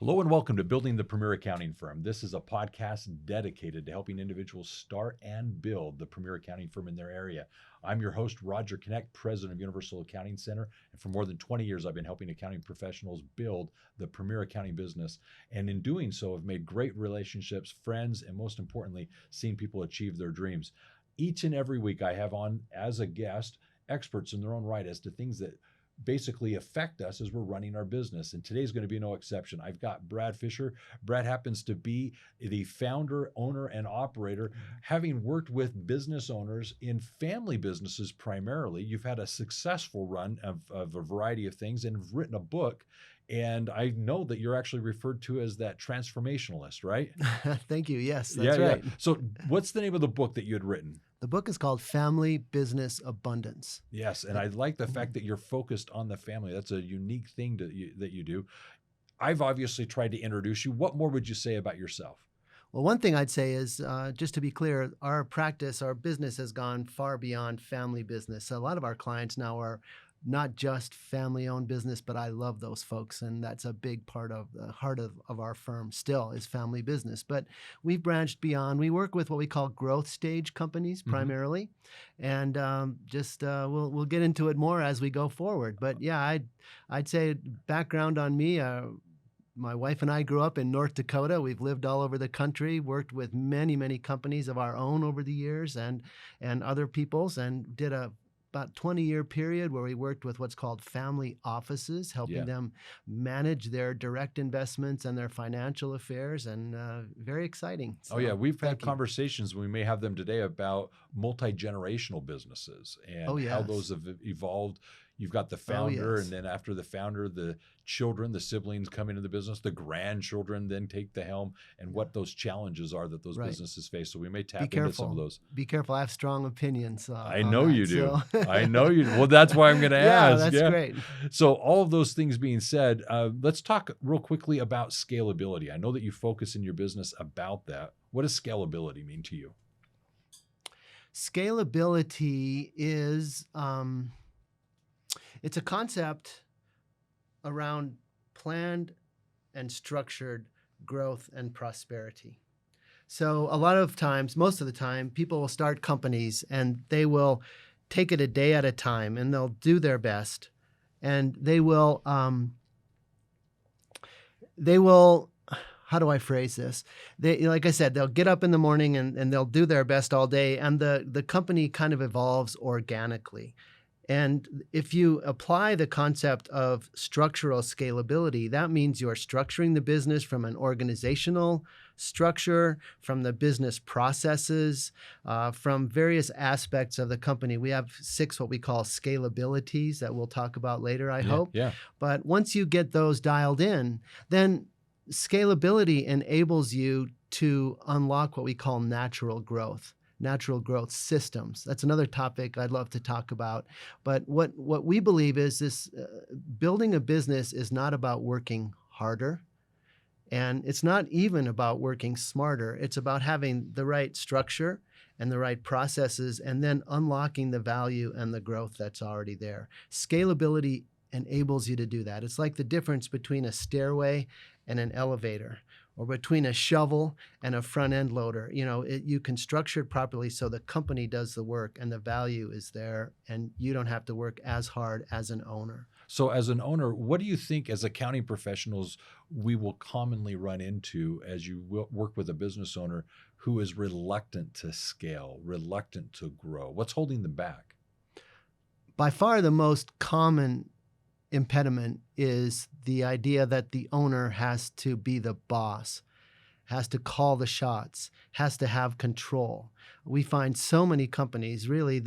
Hello and welcome to Building the Premier Accounting Firm. This is a podcast dedicated to helping individuals start and build the premier accounting firm in their area. I'm your host, Roger Knecht, president of Universal Accounting Center. And for more than 20 years, I've been helping accounting professionals build the premier accounting business. And in doing so, I've made great relationships, friends, and most importantly, seen people achieve their dreams. Each and every week, I have on as a guest experts in their own right as to things that basically affect us as we're running our business. And today's going to be no exception. I've got Brad Fisher. Brad happens to be the founder, owner, and operator. Having worked with business owners in family businesses primarily, you've had a successful run of a variety of things and have written a book. And I know that you're actually referred to as that transformationalist, right? Thank you. Yes, that's right. Yeah. So what's the name of the book that you had written? The book is called Family Business Abundance. Yes, and I like the fact that you're focused on the family. That's a unique thing that you do. I've obviously tried to introduce you. What more would you say about yourself? Well, one thing I'd say is, just to be clear, our practice, our business has gone far beyond family business. So a lot of our clients now are not just family-owned business, but I love those folks, and that's a big part of the heart of our firm still is family business. But we've branched beyond. We work with what we call growth stage companies primarily, and we'll get into it more as we go forward. But yeah, I'd say background on me. My wife and I grew up in North Dakota. We've lived all over the country, worked with many, many companies of our own over the years and other people's, and did about 20-year period where we worked with what's called family offices, helping them manage their direct investments and their financial affairs, and very exciting. So, we've had conversations, we may have them today, about multi-generational businesses and how those have evolved. You've got the founder, and then after the founder, the children, the siblings come into the business, the grandchildren then take the helm, and what those challenges are that those businesses face. So we may tap into some of those. Be careful. I have strong opinions. I know you do. I know you do. Well, that's why I'm going to ask. That's great. So all of those things being said, let's talk real quickly about scalability. I know that you focus in your business about that. What does scalability mean to you? Scalability is... it's a concept around planned and structured growth and prosperity. So a lot of times, most of the time, people will start companies and they will take it a day at a time and they'll do their best. And they will, how do I phrase this? Like I said, they'll get up in the morning and they'll do their best all day, and the company kind of evolves organically. And if you apply the concept of structural scalability, that means you're structuring the business from an organizational structure, from the business processes, from various aspects of the company. We have 6 what we call scalabilities that we'll talk about later, I hope. Yeah. But once you get those dialed in, then scalability enables you to unlock what we call natural growth systems. That's another topic I'd love to talk about. But what we believe is this: building a business is not about working harder, and it's not even about working smarter. It's about having the right structure and the right processes, and then unlocking the value and the growth that's already there. Scalability enables you to do that. It's like the difference between a stairway and an elevator, or between a shovel and a front-end loader. You can structure it properly so the company does the work and the value is there, and you don't have to work as hard as an owner. So as an owner, what do you think as accounting professionals we will commonly run into as you work with a business owner who is reluctant to scale, reluctant to grow? What's holding them back? By far the most common impediment is the idea that the owner has to be the boss, has to call the shots, has to have control. We find so many companies, really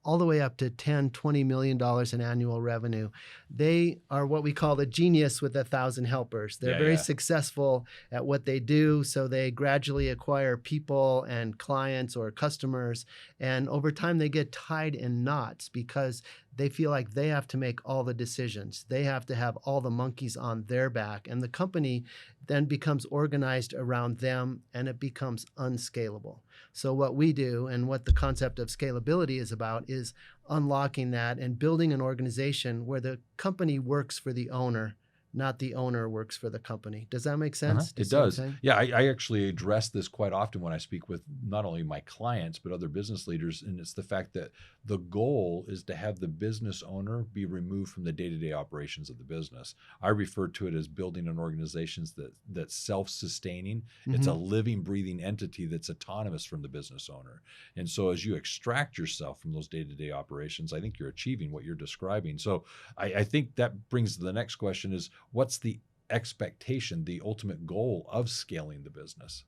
all the way up to $10, $20 million in annual revenue. They are what we call the genius with 1,000 helpers. They're very successful at what they do, so they gradually acquire people and clients or customers, and over time they get tied in knots because they feel like they have to make all the decisions. They have to have all the monkeys on their back, and the company then becomes organized around them, and it becomes unscalable. So what we do, and what the concept of scalability is about, is unlocking that and building an organization where the company works for the owner, not the owner works for the company. Does that make sense? Do you It see what I'm does. saying? Yeah, I actually address this quite often when I speak with not only my clients, but other business leaders. And it's the fact that the goal is to have the business owner be removed from the day-to-day operations of the business. I refer to it as building an organization that's self-sustaining. It's a Hmm. living, breathing entity that's autonomous from the business owner. And so as you extract yourself from those day-to-day operations, I think you're achieving what you're describing. So I think that brings to the next question is, what's the expectation, the ultimate goal of scaling the business?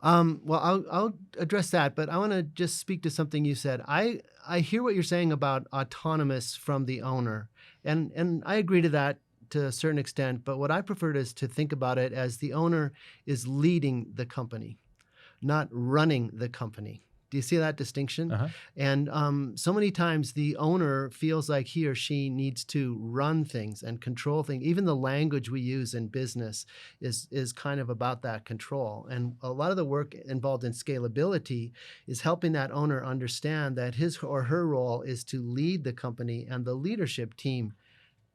Well, I'll address that, but I want to just speak to something you said. I hear what you're saying about autonomous from the owner, and I agree to that to a certain extent. But what I prefer is to think about it as the owner is leading the company, not running the company. Do you see that distinction? Uh-huh. And so many times the owner feels like he or she needs to run things and control things. Even the language we use in business is kind of about that control. And a lot of the work involved in scalability is helping that owner understand that his or her role is to lead the company, and the leadership team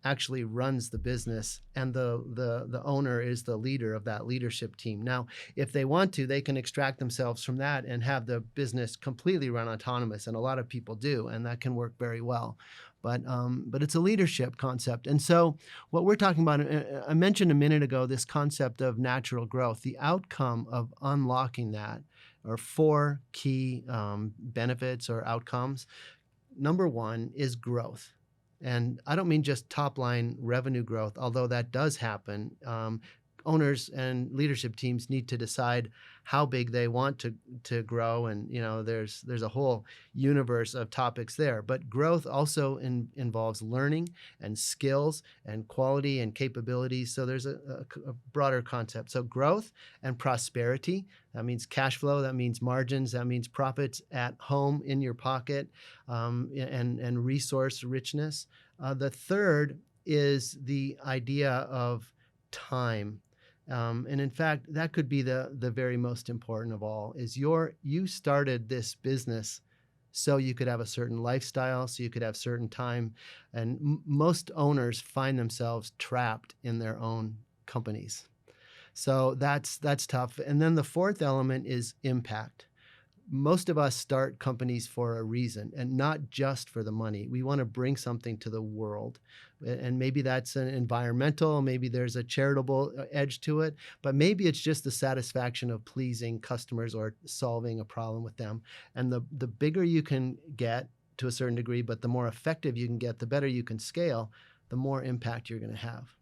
actually runs the business, and the owner is the leader of that leadership team. Now, if they want to, they can extract themselves from that and have the business completely run autonomous, and a lot of people do, and that can work very well. But it's a leadership concept. And so what we're talking about, I mentioned a minute ago this concept of natural growth. The outcome of unlocking that are four key benefits or outcomes. Number one is growth. And I don't mean just top line revenue growth, although that does happen. Owners and leadership teams need to decide how big they want to grow, and there's a whole universe of topics there. But growth also involves learning and skills and quality and capabilities. So there's a broader concept. So growth and prosperity. That means cash flow. That means margins. That means profits at home in your pocket, and resource richness. The third is the idea of time. And in fact, that could be the very most important of all. Is you started this business so you could have a certain lifestyle, so you could have certain time, and most owners find themselves trapped in their own companies. So that's tough. And then the fourth element is impact. Most of us start companies for a reason, and not just for the money. We want to bring something to the world. And maybe that's an environmental, maybe there's a charitable edge to it, but maybe it's just the satisfaction of pleasing customers or solving a problem with them. And the bigger you can get to a certain degree, but the more effective you can get, the better you can scale, the more impact you're going to have.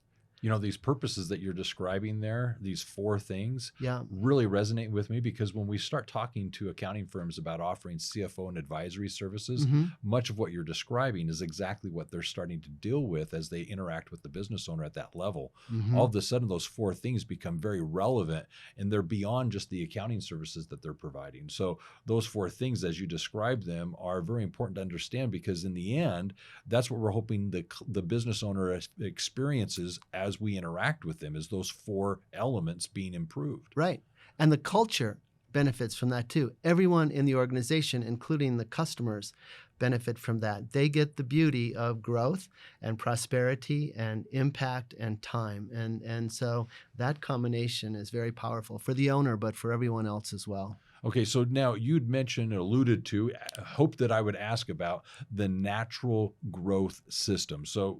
These purposes that you're describing there, these four things, Yeah. really resonate with me, because when we start talking to accounting firms about offering CFO and advisory services, Hmm. much of what you're describing is exactly what they're starting to deal with as they interact with the business owner at that level. Hmm. All of a sudden, those four things become very relevant, and they're beyond just the accounting services that they're providing. So those four things, as you describe them, are very important to understand, because in the end, that's what we're hoping the business owner experiences as we interact with them, is those four elements being improved. Right. And the culture benefits from that too. Everyone in the organization, including the customers, benefit from that. They get the beauty of growth and prosperity and impact and time. And so that combination is very powerful for the owner, but for everyone else as well. Okay, so now you'd mentioned and alluded to, hope that I would ask about the natural growth system. So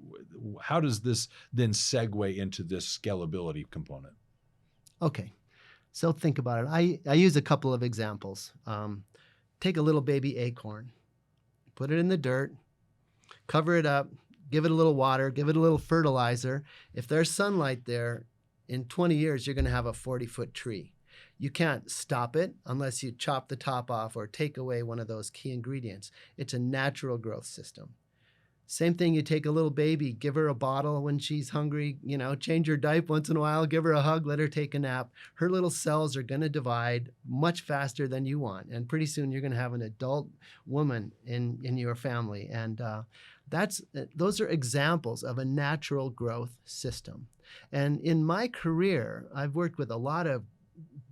how does this then segue into this scalability component? Okay. So think about it. I use a couple of examples. Take a little baby acorn, put it in the dirt, cover it up, give it a little water, give it a little fertilizer. If there's sunlight there, in 20 years, you're going to have a 40-foot tree. You can't stop it unless you chop the top off or take away one of those key ingredients. It's a natural growth system. Same thing, you take a little baby, give her a bottle when she's hungry, change her diaper once in a while, give her a hug, let her take a nap. Her little cells are going to divide much faster than you want. And pretty soon you're going to have an adult woman in your family. And those are examples of a natural growth system. And in my career, I've worked with a lot of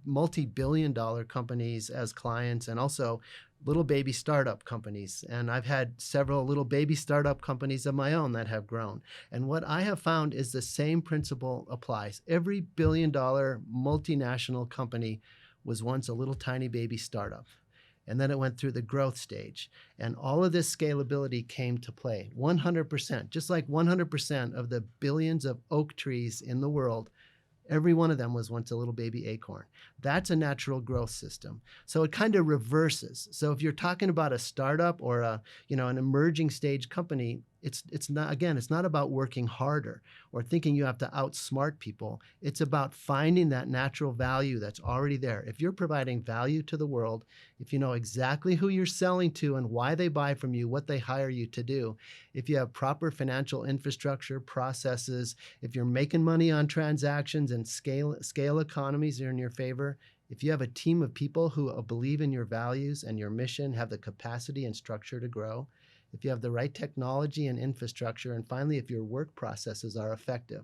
multi-billion-dollar companies as clients, and also little baby startup companies. And I've had several little baby startup companies of my own that have grown. And what I have found is the same principle applies. Every billion-dollar multinational company was once a little tiny baby startup. And then it went through the growth stage. And all of this scalability came to play. 100%, just like 100% of the billions of oak trees in the world, every one of them was once a little baby acorn. That's a natural growth system. So it kind of reverses. So if you're talking about a startup or an emerging stage company, it's not about working harder or thinking you have to outsmart people. It's about finding that natural value that's already there. If you're providing value to the world, if you know exactly who you're selling to and why they buy from you, what they hire you to do, if you have proper financial infrastructure, processes, if you're making money on transactions and scale economies are in your favor, if you have a team of people who believe in your values and your mission, have the capacity and structure to grow, if you have the right technology and infrastructure, and finally, if your work processes are effective.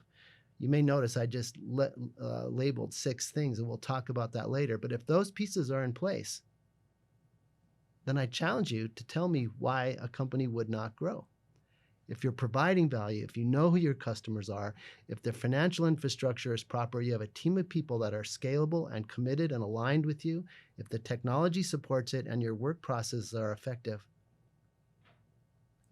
You may notice I just labeled 6 things, and we'll talk about that later. But if those pieces are in place, then I challenge you to tell me why a company would not grow. If you're providing value, if you know who your customers are, if the financial infrastructure is proper, you have a team of people that are scalable and committed and aligned with you, if the technology supports it and your work processes are effective,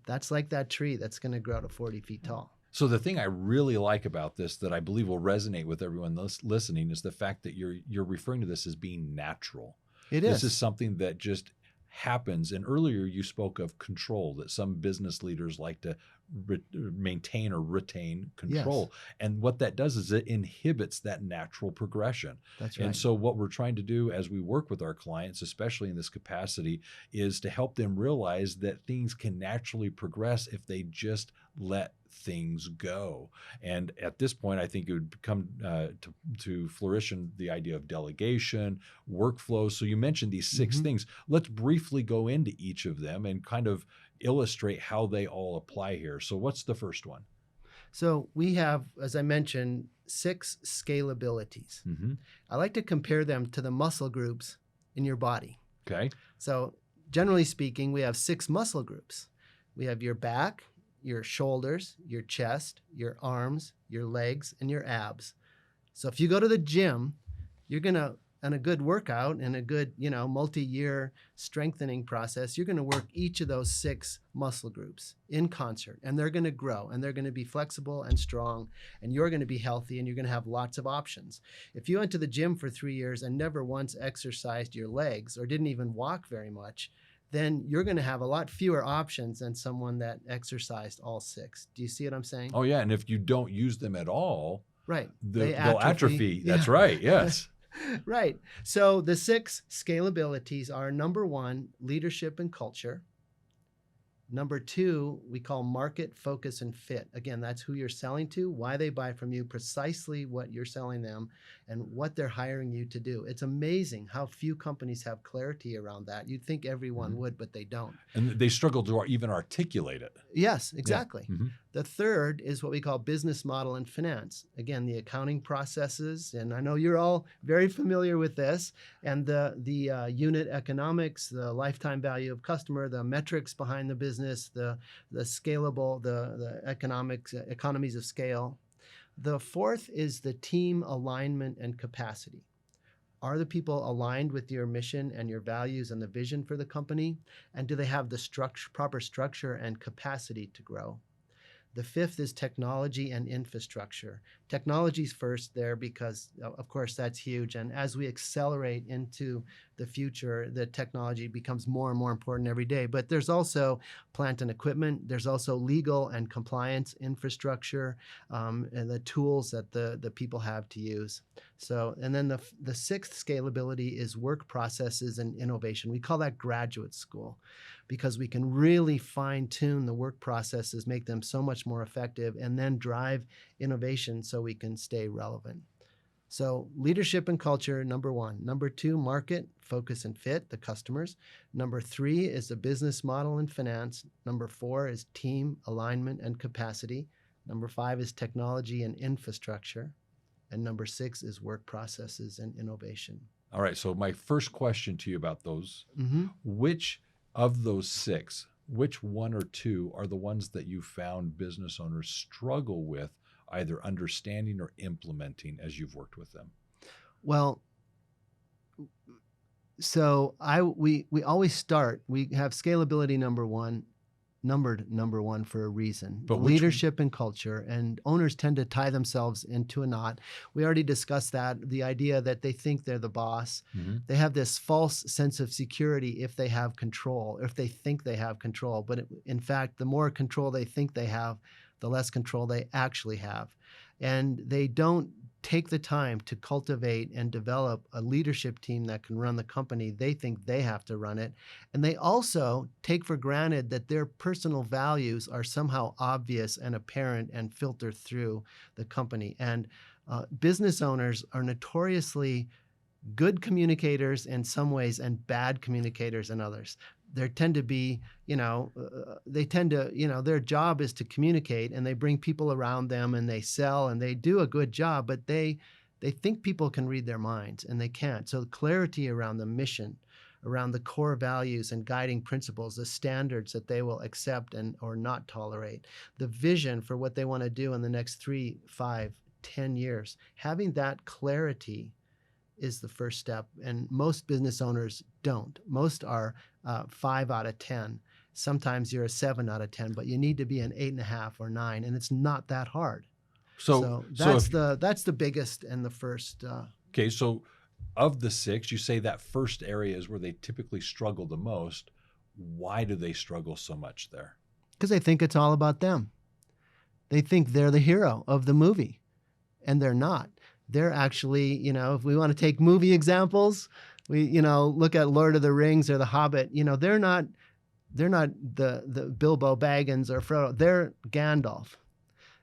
that's like that tree that's going to grow to 40 feet tall. So the thing I really like about this that I believe will resonate with everyone listening is the fact that you're referring to this as being natural. It is. This is something that just happens. And earlier you spoke of control, that some business leaders like to maintain or retain control. Yes. And what that does is it inhibits that natural progression. That's right. And so what we're trying to do as we work with our clients, especially in this capacity, is to help them realize that things can naturally progress if they just let things go. And at this point, I think it would come to flourish in the idea of delegation, workflows. So you mentioned these 6 things. Let's briefly go into each of them and kind of illustrate how they all apply here. So what's the first one? So we have, as I mentioned, 6 scalabilities. I like to compare them to the muscle groups in your body. Okay. So generally speaking, we have 6 muscle groups. We have your back, your shoulders, your chest, your arms, your legs, and your abs. So if you go to the gym, you're going to, and a good workout and a good, multi-year strengthening process, you're going to work each of those 6 muscle groups in concert, and they're going to grow, and they're going to be flexible and strong, and you're going to be healthy, and you're going to have lots of options. If you went to the gym for 3 years and never once exercised your legs or didn't even walk very much, then you're going to have a lot fewer options than someone that exercised all 6. Do you see what I'm saying? Oh, yeah. And if you don't use them at all, right, they'll atrophy. That's right. Yes. Right. So the 6 scalabilities are: number 1, leadership and culture. Number 2, we call market, focus, and fit. Again, that's who you're selling to, why they buy from you, precisely what you're selling them, and what they're hiring you to do. It's amazing how few companies have clarity around that. You'd think everyone would, but they don't. And they struggle to even articulate it. Yes, exactly. Yeah. The third is what we call business model and finance. Again, the accounting processes, and I know you're all very familiar with this, and the unit economics, the lifetime value of customer, the metrics behind the business, the scalable, the economies of scale. The fourth is the team alignment and capacity. Are the people aligned with your mission and your values and the vision for the company? And do they have the proper structure and capacity to grow? The fifth is technology and infrastructure. Technology's first there because, of course, that's huge. And as we accelerate into the future, the technology becomes more and more important every day. But there's also plant and equipment. There's also legal and compliance infrastructure and the tools that the people have to use. So, and then the sixth scalability is work processes and innovation. We call that graduate school, because we can really fine-tune the work processes, make them so much more effective, and then drive innovation so we can stay relevant. So leadership and culture, number 1. Number 2, market, focus, and fit, the customers. Number 3 is the business model and finance. Number 4 is team, alignment, and capacity. Number 5 is technology and infrastructure. And number 6 is work processes and innovation. All right. So my first question to you about those, Hmm. which of those six, which one or two are the ones that you found business owners struggle with either understanding or implementing as you've worked with them? Well, so we always start. We have scalability number one, numbered number one for a reason. But which Leadership and culture, and owners tend to tie themselves into a knot. We already discussed that, the idea that they think they're the boss. Mhm. They have this false sense of security if they have control, or if they think they have control. But in fact, the more control they think they have, the less control they actually have. And they don't take the time to cultivate and develop a leadership team that can run the company. They think they have to run it. And they also take for granted that their personal values are somehow obvious and apparent and filter through the company. And business owners are notoriously good communicators in some ways and bad communicators in others. There tend to be, they tend to, their job is to communicate, and they bring people around them and they sell and they do a good job, but they think people can read their minds, and they can't. So clarity around the mission, around the core values and guiding principles, the standards that they will accept and or not tolerate, the vision for what they want to do in the next 3, 5, 10 years. Having that clarity is the first step. And most business owners don't. Most are 5 out of 10. Sometimes you're a 7 out of 10, but you need to be an 8.5 or 9, and it's not that hard. So that's the biggest and the first. Okay, so of the six, you say that first area is where they typically struggle the most. Why do they struggle so much there? Because they think it's all about them. They think they're the hero of the movie, and they're not. They're actually, if we want to take movie examples, we, look at Lord of the Rings or The Hobbit. They're not the Bilbo Baggins or Frodo. They're Gandalf.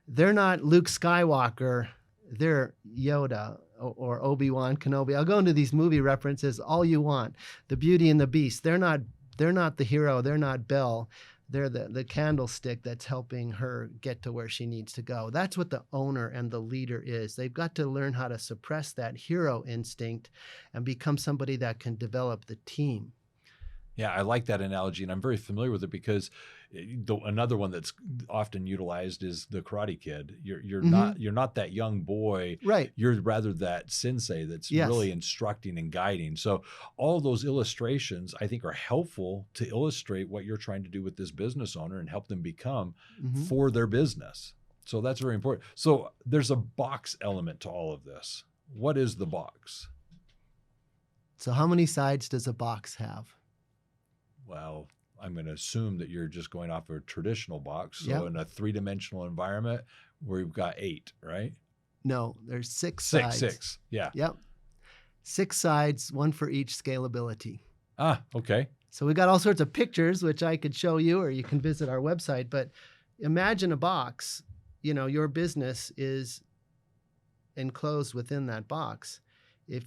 They're not Luke Skywalker. They're Yoda or Obi-Wan Kenobi. I'll go into these movie references all you want. The Beauty and the Beast. They're not the hero. They're not Belle. They're the candlestick that's helping her get to where she needs to go. That's what the owner and the leader is. They've got to learn how to suppress that hero instinct and become somebody that can develop the team. Yeah, I like that analogy, and I'm very familiar with it because another one that's often utilized is the Karate Kid. You're not that young boy, right? You're rather that sensei that's really instructing and guiding. So all those illustrations, I think, are helpful to illustrate what you're trying to do with this business owner and help them become for their business. So that's very important. So there's a box element to all of this. What is the box? So how many sides does a box have? Well, I'm going to assume that you're just going off a traditional box. So in a 3-dimensional environment, we've got 8, right? No, there's 6 sides. 6. Yeah. Yep. 6 sides, one for each scalability. Ah, okay. So we got all sorts of pictures, which I could show you, or you can visit our website. But imagine a box. Your business is enclosed within that box. If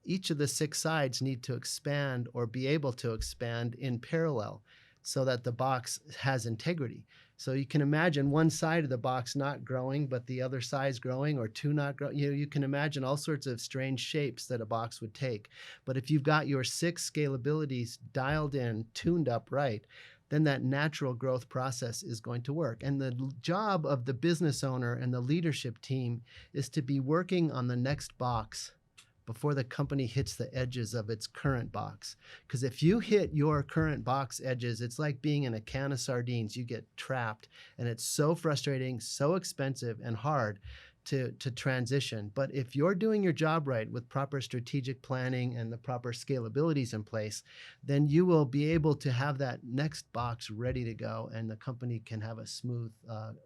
each of the 6 sides need to expand or be able to expand in parallel so that the box has integrity. So you can imagine one side of the box not growing, but the other side's growing, or 2 not growing. You can imagine all sorts of strange shapes that a box would take. But if you've got your 6 scalabilities dialed in, tuned up right, then that natural growth process is going to work. And the job of the business owner and the leadership team is to be working on the next box before the company hits the edges of its current box. Because if you hit your current box edges, it's like being in a can of sardines. You get trapped, and it's so frustrating, so expensive, and hard to transition. But if you're doing your job right with proper strategic planning and the proper scalabilities in place, then you will be able to have that next box ready to go, and the company can have a smooth,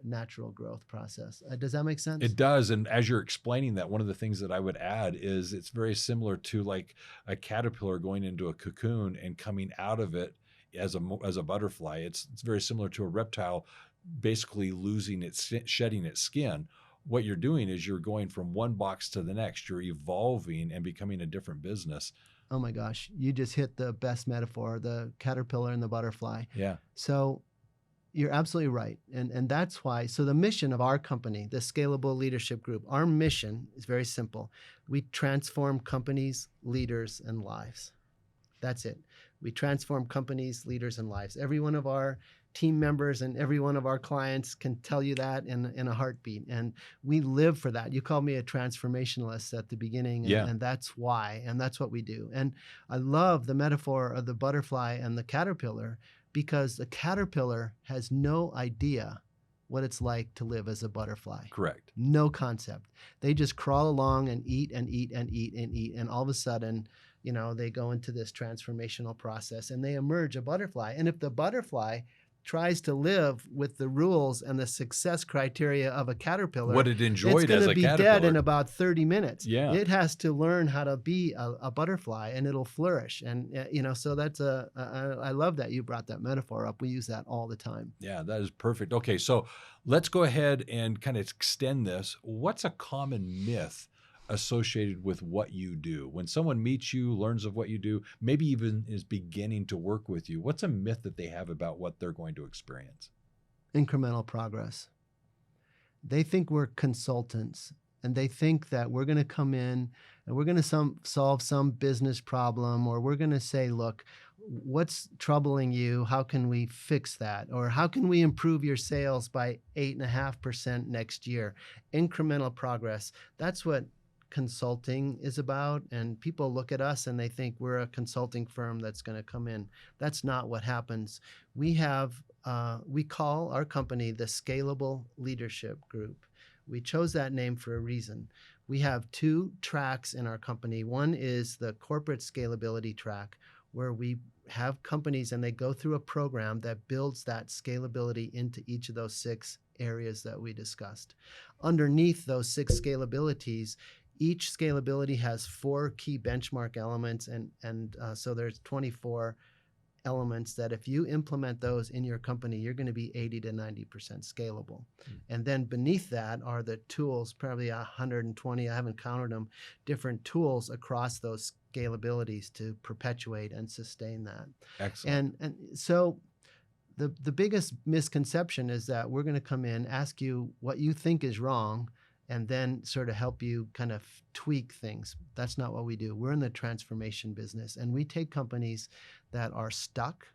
natural growth process. Does that make sense? It does. And as you're explaining that, one of the things that I would add is it's very similar to like a caterpillar going into a cocoon and coming out of it as a butterfly. It's very similar to a reptile basically shedding its skin. What you're doing is you're going from one box to the next. You're evolving and becoming a different business. Oh my gosh, you just hit the best metaphor, the caterpillar and the butterfly. Yeah. So You're absolutely right. And that's why, so the mission of our company, the Scalable Leadership Group, our mission is very simple. We transform companies, leaders, and lives. That's it. We transform companies, leaders, and lives. Every one of our team members and every one of our clients can tell you that in a heartbeat. And we live for that. You called me a transformationalist at the beginning, Yeah, and that's why. And that's what we do. And I love the metaphor of the butterfly and the caterpillar, because the caterpillar has no idea what it's like to live as a butterfly. correct. No concept. They just crawl along and eat and eat and eat and eat. And all of a sudden, they go into this transformational process and they emerge a butterfly. And if the butterfly tries to live with the rules and the success criteria of a caterpillar, What it it's enjoyed going as to a be dead in caterpillar. about 30 minutes. Yeah. It has to learn how to be a butterfly, and it'll flourish. And, so that's I love that you brought that metaphor up. We use that all the time. Yeah, that is perfect. Okay, so let's go ahead and kind of extend this. What's a common myth associated with what you do? When someone meets you, learns of what you do, maybe even is beginning to work with you, what's a myth that they have about what they're going to experience? Incremental progress. They think we're consultants, and they think that we're going to come in and we're going to solve some business problem, or we're going to say, look, what's troubling you? How can we fix that? Or how can we improve your sales by 8.5% next year? Incremental progress. That's what consulting is about. And people look at us and they think we're a consulting firm that's going to come in. That's not what happens. We call our company the Scalable Leadership Group. We chose that name for a reason. We have two tracks in our company. One is the corporate scalability track, where we have companies and they go through a program that builds that scalability into each of those 6 areas that we discussed. Underneath those 6 scalabilities, each scalability has 4 key benchmark elements, and so there's 24 elements that if you implement those in your company, you're going to be 80 to 90% scalable. And then beneath that are the tools, probably 120, I haven't counted them, different tools across those scalabilities to perpetuate and sustain that. Excellent. And so the biggest misconception is that we're going to come in, ask you what you think is wrong, and then sort of help you kind of tweak things. That's not what we do. We're in the transformation business, and we take companies that are stuck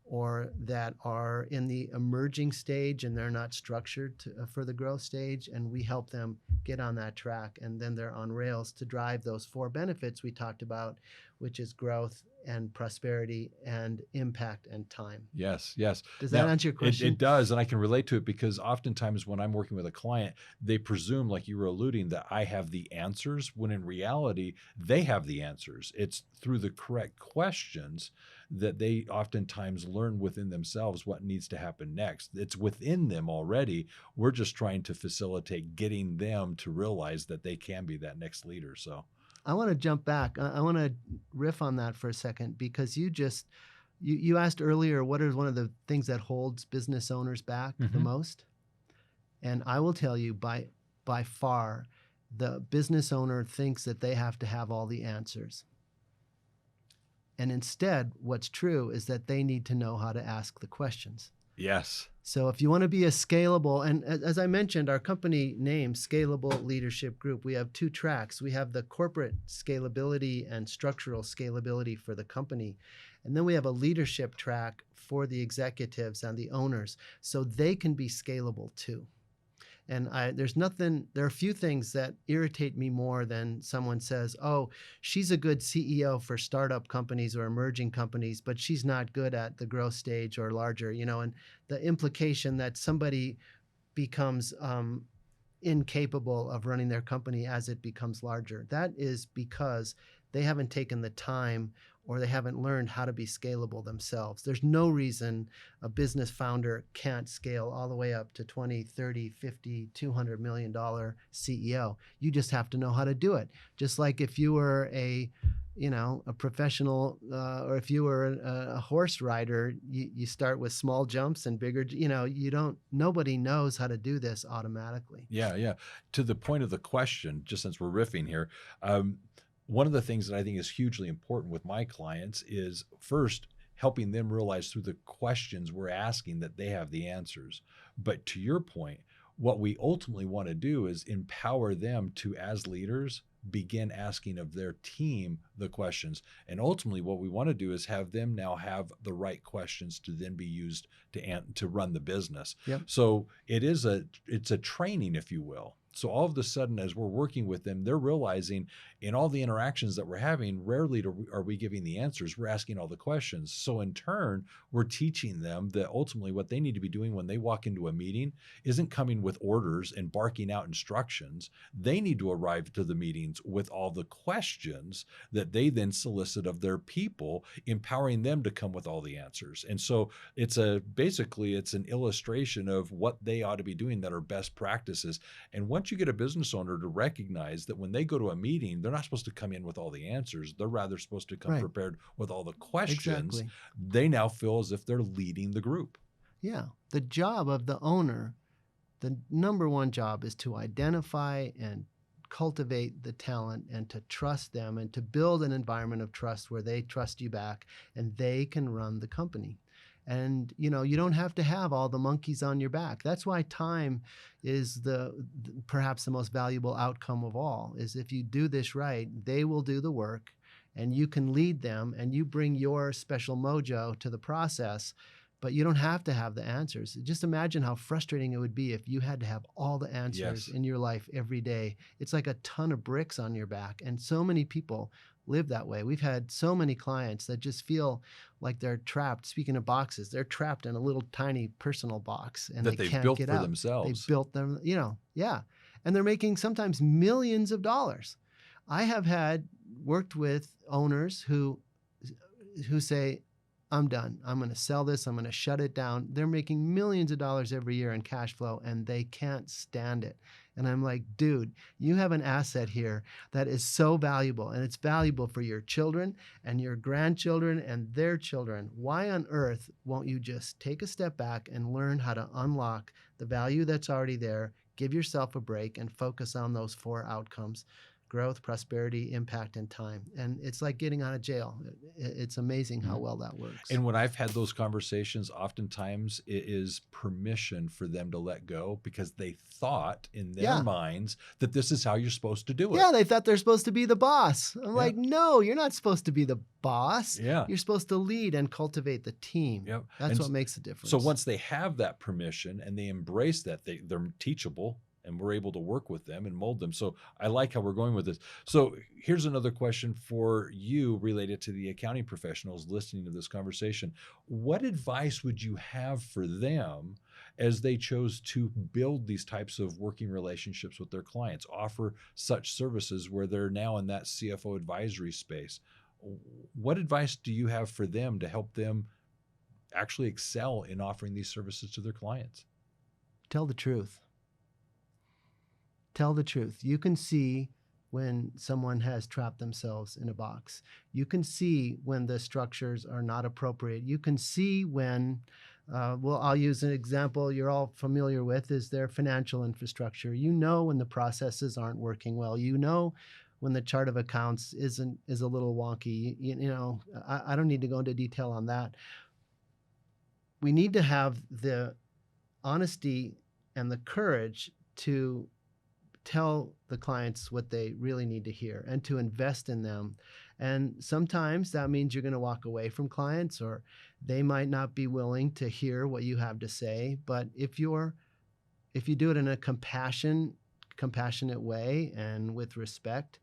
or that are in the emerging stage and they're not structured for the growth stage, and we help them get on that track, and then they're on rails to drive those 4 benefits we talked about, which is growth and prosperity and impact and time. Yes, yes. Does that answer your question? It does, and I can relate to it because oftentimes when I'm working with a client, they presume, like you were alluding, that I have the answers, when in reality, they have the answers. It's through the correct questions that they oftentimes learn within themselves what needs to happen next. It's within them already. We're just trying to facilitate getting them to realize that they can be that next leader. So I want to jump back. I want to riff on that for a second, because you asked earlier, what is one of the things that holds business owners back the most? And I will tell you, by far, the business owner thinks that they have to have all the answers. And instead, what's true is that they need to know how to ask the questions. yes. So if you want to be a scalable, and as I mentioned, our company name, Scalable Leadership Group, we have 2 tracks. We have the corporate scalability and structural scalability for the company. And then we have a leadership track for the executives and the owners, so they can be scalable too. And there are a few things that irritate me more than someone says, oh, she's a good CEO for startup companies or emerging companies, but she's not good at the growth stage or larger, and the implication that somebody becomes incapable of running their company as it becomes larger. That is because they haven't taken the time, or they haven't learned how to be scalable themselves. There's no reason a business founder can't scale all the way up to 20, 30, 50, $200 million CEO. You just have to know how to do it. Just like if you were a professional, or if you were a horse rider, you start with small jumps and bigger, nobody knows how to do this automatically. Yeah, yeah. To the point of the question, just since we're riffing here, one of the things that I think is hugely important with my clients is, first, helping them realize through the questions we're asking that they have the answers. But to your point, what we ultimately want to do is empower them to, as leaders, begin asking of their team the questions. And ultimately what we want to do is have them now have the right questions to then be used to run the business. Yep. So it's a training, if you will. So all of a sudden, as we're working with them, they're realizing in all the interactions that we're having, rarely are we giving the answers. We're asking all the questions. So in turn, we're teaching them that ultimately what they need to be doing when they walk into a meeting isn't coming with orders and barking out instructions. They need to arrive to the meetings with all the questions that they then solicit of their people, empowering them to come with all the answers. And so basically it's an illustration of what they ought to be doing that are best practices. And once you get a business owner to recognize that when they go to a meeting, they're not supposed to come in with all the answers. They're rather supposed to come Right. prepared with all the questions. Exactly. They now feel as if they're leading the group. Yeah. The job of the owner, the number one job, is to identify and cultivate the talent and to trust them and to build an environment of trust where they trust you back and they can run the company. And you don't have to have all the monkeys on your back. That's why time is perhaps the most valuable outcome of all. Is if you do this right, they will do the work and you can lead them and you bring your special mojo to the process, but you don't have to have the answers. Just imagine how frustrating it would be if you had to have all the answers Yes. in your life every day. It's like a ton of bricks on your back. And so many people live that way. We've had so many clients that just feel like they're trapped. Speaking of boxes, they're trapped in a little tiny personal box and That they they've can't built get for out. themselves. They built them, yeah. And they're making sometimes millions of dollars. I have worked with owners who say, I'm done. I'm going to sell this. I'm going to shut it down. They're making millions of dollars every year in cash flow and they can't stand it. And I'm like, dude, you have an asset here that is so valuable, and it's valuable for your children and your grandchildren and their children. Why on earth won't you just take a step back and learn how to unlock the value that's already there, give yourself a break, and focus on those 4 outcomes: growth, prosperity, impact, and time. And it's like getting out of jail. It's amazing how well that works. And when I've had those conversations, oftentimes it is permission for them to let go because they thought in their minds that this is how you're supposed to do it. Yeah, they thought they're supposed to be the boss. I'm like, no, you're not supposed to be the boss. Yeah. You're supposed to lead and cultivate the team. Yep. That's what makes a difference. So once they have that permission and they embrace that, they're teachable, and we're able to work with them and mold them. So I like how we're going with this. So here's another question for you related to the accounting professionals listening to this conversation. What advice would you have for them as they chose to build these types of working relationships with their clients, offer such services where they're now in that CFO advisory space? What advice do you have for them to help them actually excel in offering these services to their clients? Tell the truth. Tell the truth. You can see when someone has trapped themselves in a box. You can see when the structures are not appropriate. You can see when, I'll use an example you're all familiar with, is their financial infrastructure. You know when the processes aren't working well. You know when the chart of accounts is a little wonky. I don't need to go into detail on that. We need to have the honesty and the courage to tell the clients what they really need to hear and to invest in them. And sometimes that means you're going to walk away from clients, or they might not be willing to hear what you have to say. But if you do it in a compassionate way and with respect,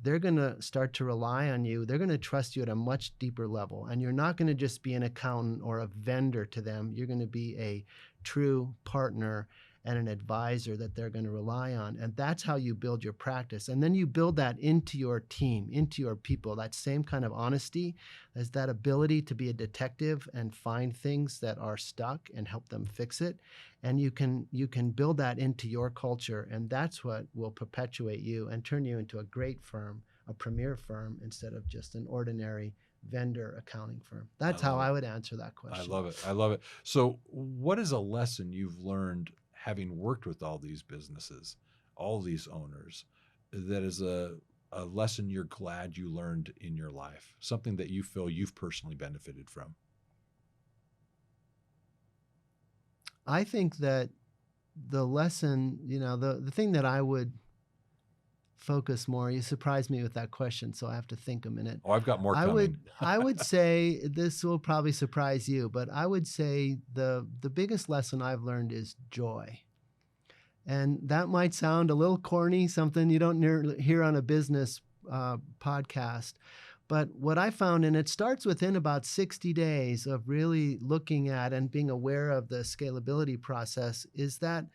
they're going to start to rely on you. They're going to trust you at a much deeper level. And you're not going to just be an accountant or a vendor to them. You're going to be a true partner and an advisor that they're going to rely on. And that's how you build your practice. And then you build that into your team, into your people, that same kind of honesty, as that ability to be a detective and find things that are stuck and help them fix it. And you can build that into your culture. And that's what will perpetuate you and turn you into a great firm, a premier firm, instead of just an ordinary vendor accounting firm. That's how I would answer that question. I love it. I love it. So what is a lesson you've learned having worked with all these businesses, all these owners, that is a lesson you're glad you learned in your life, something that you feel you've personally benefited from? I think that the lesson, the thing that I would focus more, you surprised me with that question, so I have to think a minute. Oh, I've got more I coming. would I would say this will probably surprise you, but I would say the biggest lesson I've learned is joy. And that might sound a little corny, something you don't hear on a business podcast. But what I found, and it starts within about 60 days of really looking at and being aware of the scalability process, is that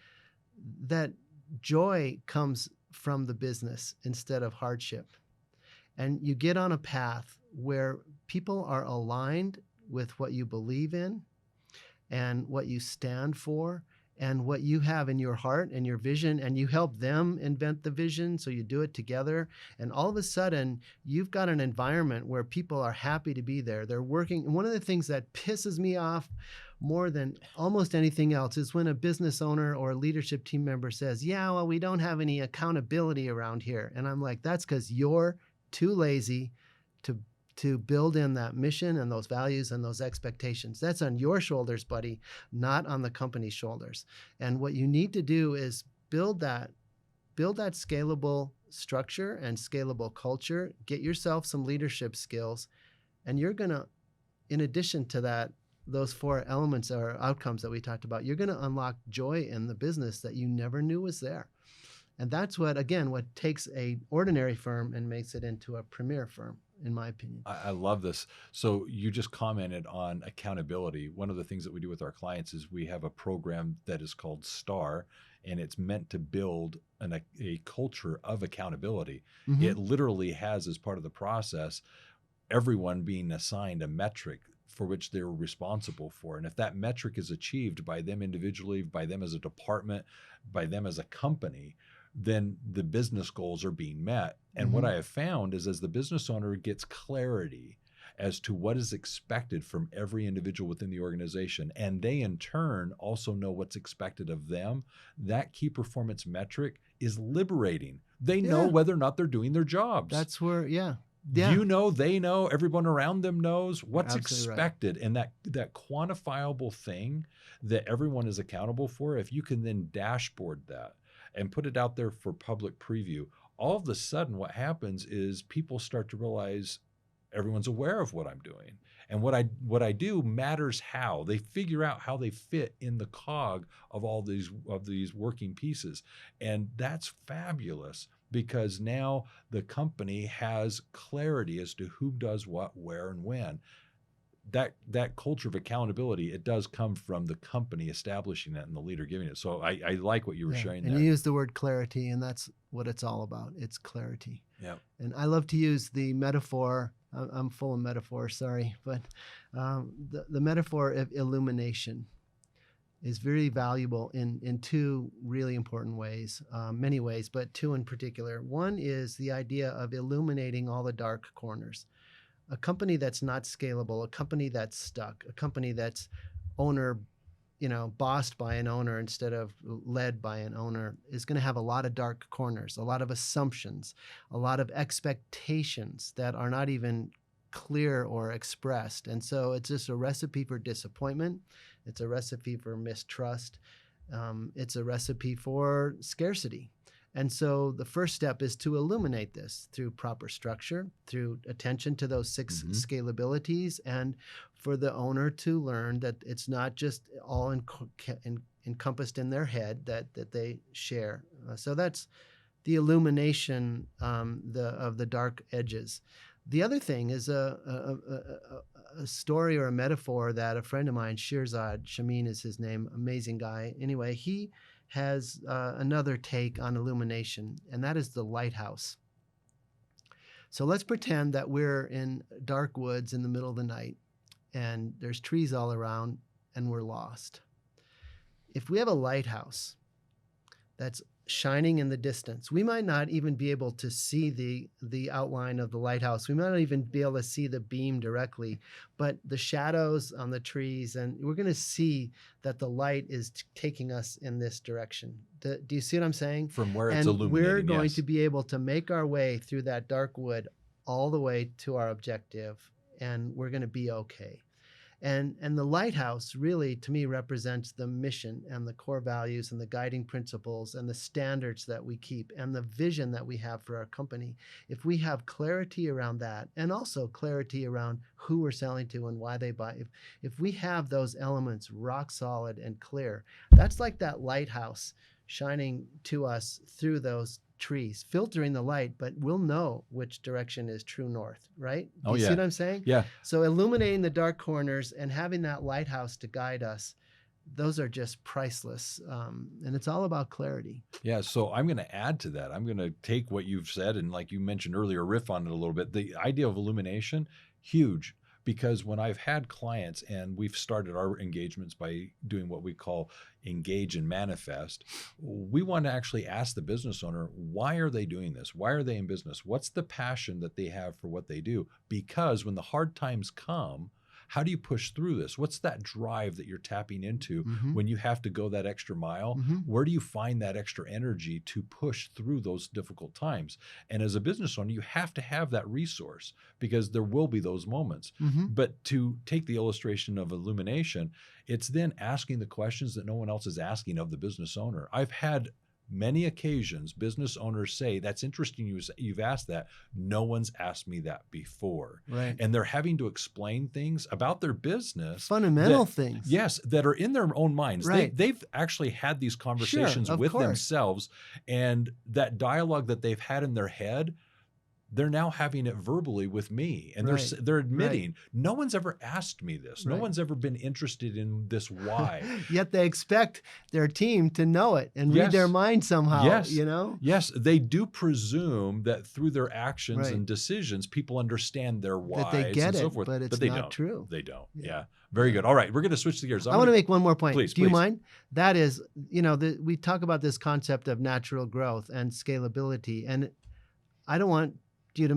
joy comes from the business instead of hardship. And you get on a path where people are aligned with what you believe in and what you stand for and what you have in your heart and your vision, and you help them invent the vision, so you do it together. And all of a sudden, you've got an environment where people are happy to be there. They're working. And one of the things that pisses me off more than almost anything else is when a business owner or a leadership team member says, yeah, well, we don't have any accountability around here. And I'm like, that's because you're too lazy to build in that mission and those values and those expectations. That's on your shoulders, buddy, not on the company's shoulders. And what you need to do is build that scalable structure and scalable culture, get yourself some leadership skills, and you're going to, in addition to that, those 4 elements or outcomes that we talked about, you're going to unlock joy in the business that you never knew was there. And that's what takes a ordinary firm and makes it into a premier firm, in my opinion. I love this. So you just commented on accountability. One of the things that we do with our clients is we have a program that is called STAR, and it's meant to build a culture of accountability. Mm-hmm. It literally has, as part of the process, everyone being assigned a metric for which they're responsible for. And if that metric is achieved by them individually, by them as a department, by them as a company, then the business goals are being met. And what I have found is, as the business owner gets clarity as to what is expected from every individual within the organization, and they in turn also know what's expected of them, that key performance metric is liberating. They know whether or not they're doing their jobs. That's where, You know, they know, everyone around them knows what's expected. Right. And that quantifiable thing that everyone is accountable for, if you can then dashboard that and put it out there for public preview, all of a sudden what happens is people start to realize everyone's aware of what I'm doing. And what I do matters how. They figure out how they fit in the cog of all these working pieces. And that's fabulous, because now the company has clarity as to who does what, where, and when. That culture of accountability, it does come from the company establishing that and the leader giving it. So I like what you were sharing there. And you use the word clarity, and that's what it's all about. It's clarity. Yeah. And I love to use the metaphor. I'm full of metaphors, sorry, but the metaphor of illumination is very valuable in 2 really important ways, many ways, but 2 in particular. One is the idea of illuminating all the dark corners. A company that's not scalable, a company that's stuck, a company that's bossed by an owner instead of led by an owner, is going to have a lot of dark corners, a lot of assumptions, a lot of expectations that are not even clear or expressed. And so it's just a recipe for disappointment. It's a recipe for mistrust. It's a recipe for scarcity. And so the first step is to illuminate this through proper structure, through attention to those 6 scalabilities, and for the owner to learn that it's not just all encompassed in their head that they share. So that's the illumination of the dark edges. The other thing is a story or a metaphor that a friend of mine, Shirzad Shamin is his name, amazing guy. Anyway, he has another take on illumination, and that is the lighthouse. So let's pretend that we're in dark woods in the middle of the night, and there's trees all around, and we're lost. If we have a lighthouse that's shining in the distance, we might not even be able to see the outline of the lighthouse. We might not even be able to see the beam directly, but the shadows on the trees, and we're going to see that the light is taking us in this direction. Do you see what I'm saying? From where it's illuminating, we're going to be able to make our way through that dark wood all the way to our objective, and we're going to be okay. And the lighthouse really, to me, represents the mission and the core values and the guiding principles and the standards that we keep and the vision that we have for our company. If we have clarity around that, and also clarity around who we're selling to and why they buy, if we have those elements rock solid and clear, that's like that lighthouse shining to us through those trees, filtering the light, but we'll know which direction is true north, right? Do you see what I'm saying? Yeah. So illuminating the dark corners and having that lighthouse to guide us, those are just priceless. And it's all about clarity. Yeah. So I'm going to add to that. I'm going to take what you've said and, like you mentioned earlier, riff on it a little bit. The idea of illumination, huge. Because when I've had clients, and we've started our engagements by doing what we call engage and manifest, we want to actually ask the business owner, why are they doing this? Why are they in business? What's the passion that they have for what they do? Because when the hard times come, how do you push through this? What's that drive that you're tapping into when you have to go that extra mile? Where do you find that extra energy to push through those difficult times? And as a business owner, you have to have that resource, because there will be those moments. But to take the illustration of illumination, it's then asking the questions that no one else is asking of the business owner. I've had many occasions business owners say, that's interesting you've asked that. No one's asked me that before. Right. And they're having to explain things about their business. Fundamental things. Yes, that are in their own minds. Right. They've actually had these conversations with themselves, and that dialogue that they've had in their head, they're now having it verbally with me, and they're admitting, no one's ever asked me this. No one's ever been interested in this why. Yet they expect their team to know it and read their mind somehow, you know? Yes, they do presume that through their actions and decisions, people understand their whys that they get and so it, forth. but it's they not don't. true. They don't. Yeah. Very good. All right, we're going to switch the gears. I want to make one more point. Please, Do you mind? That is, you know, we talk about this concept of natural growth and scalability, and I don't want you to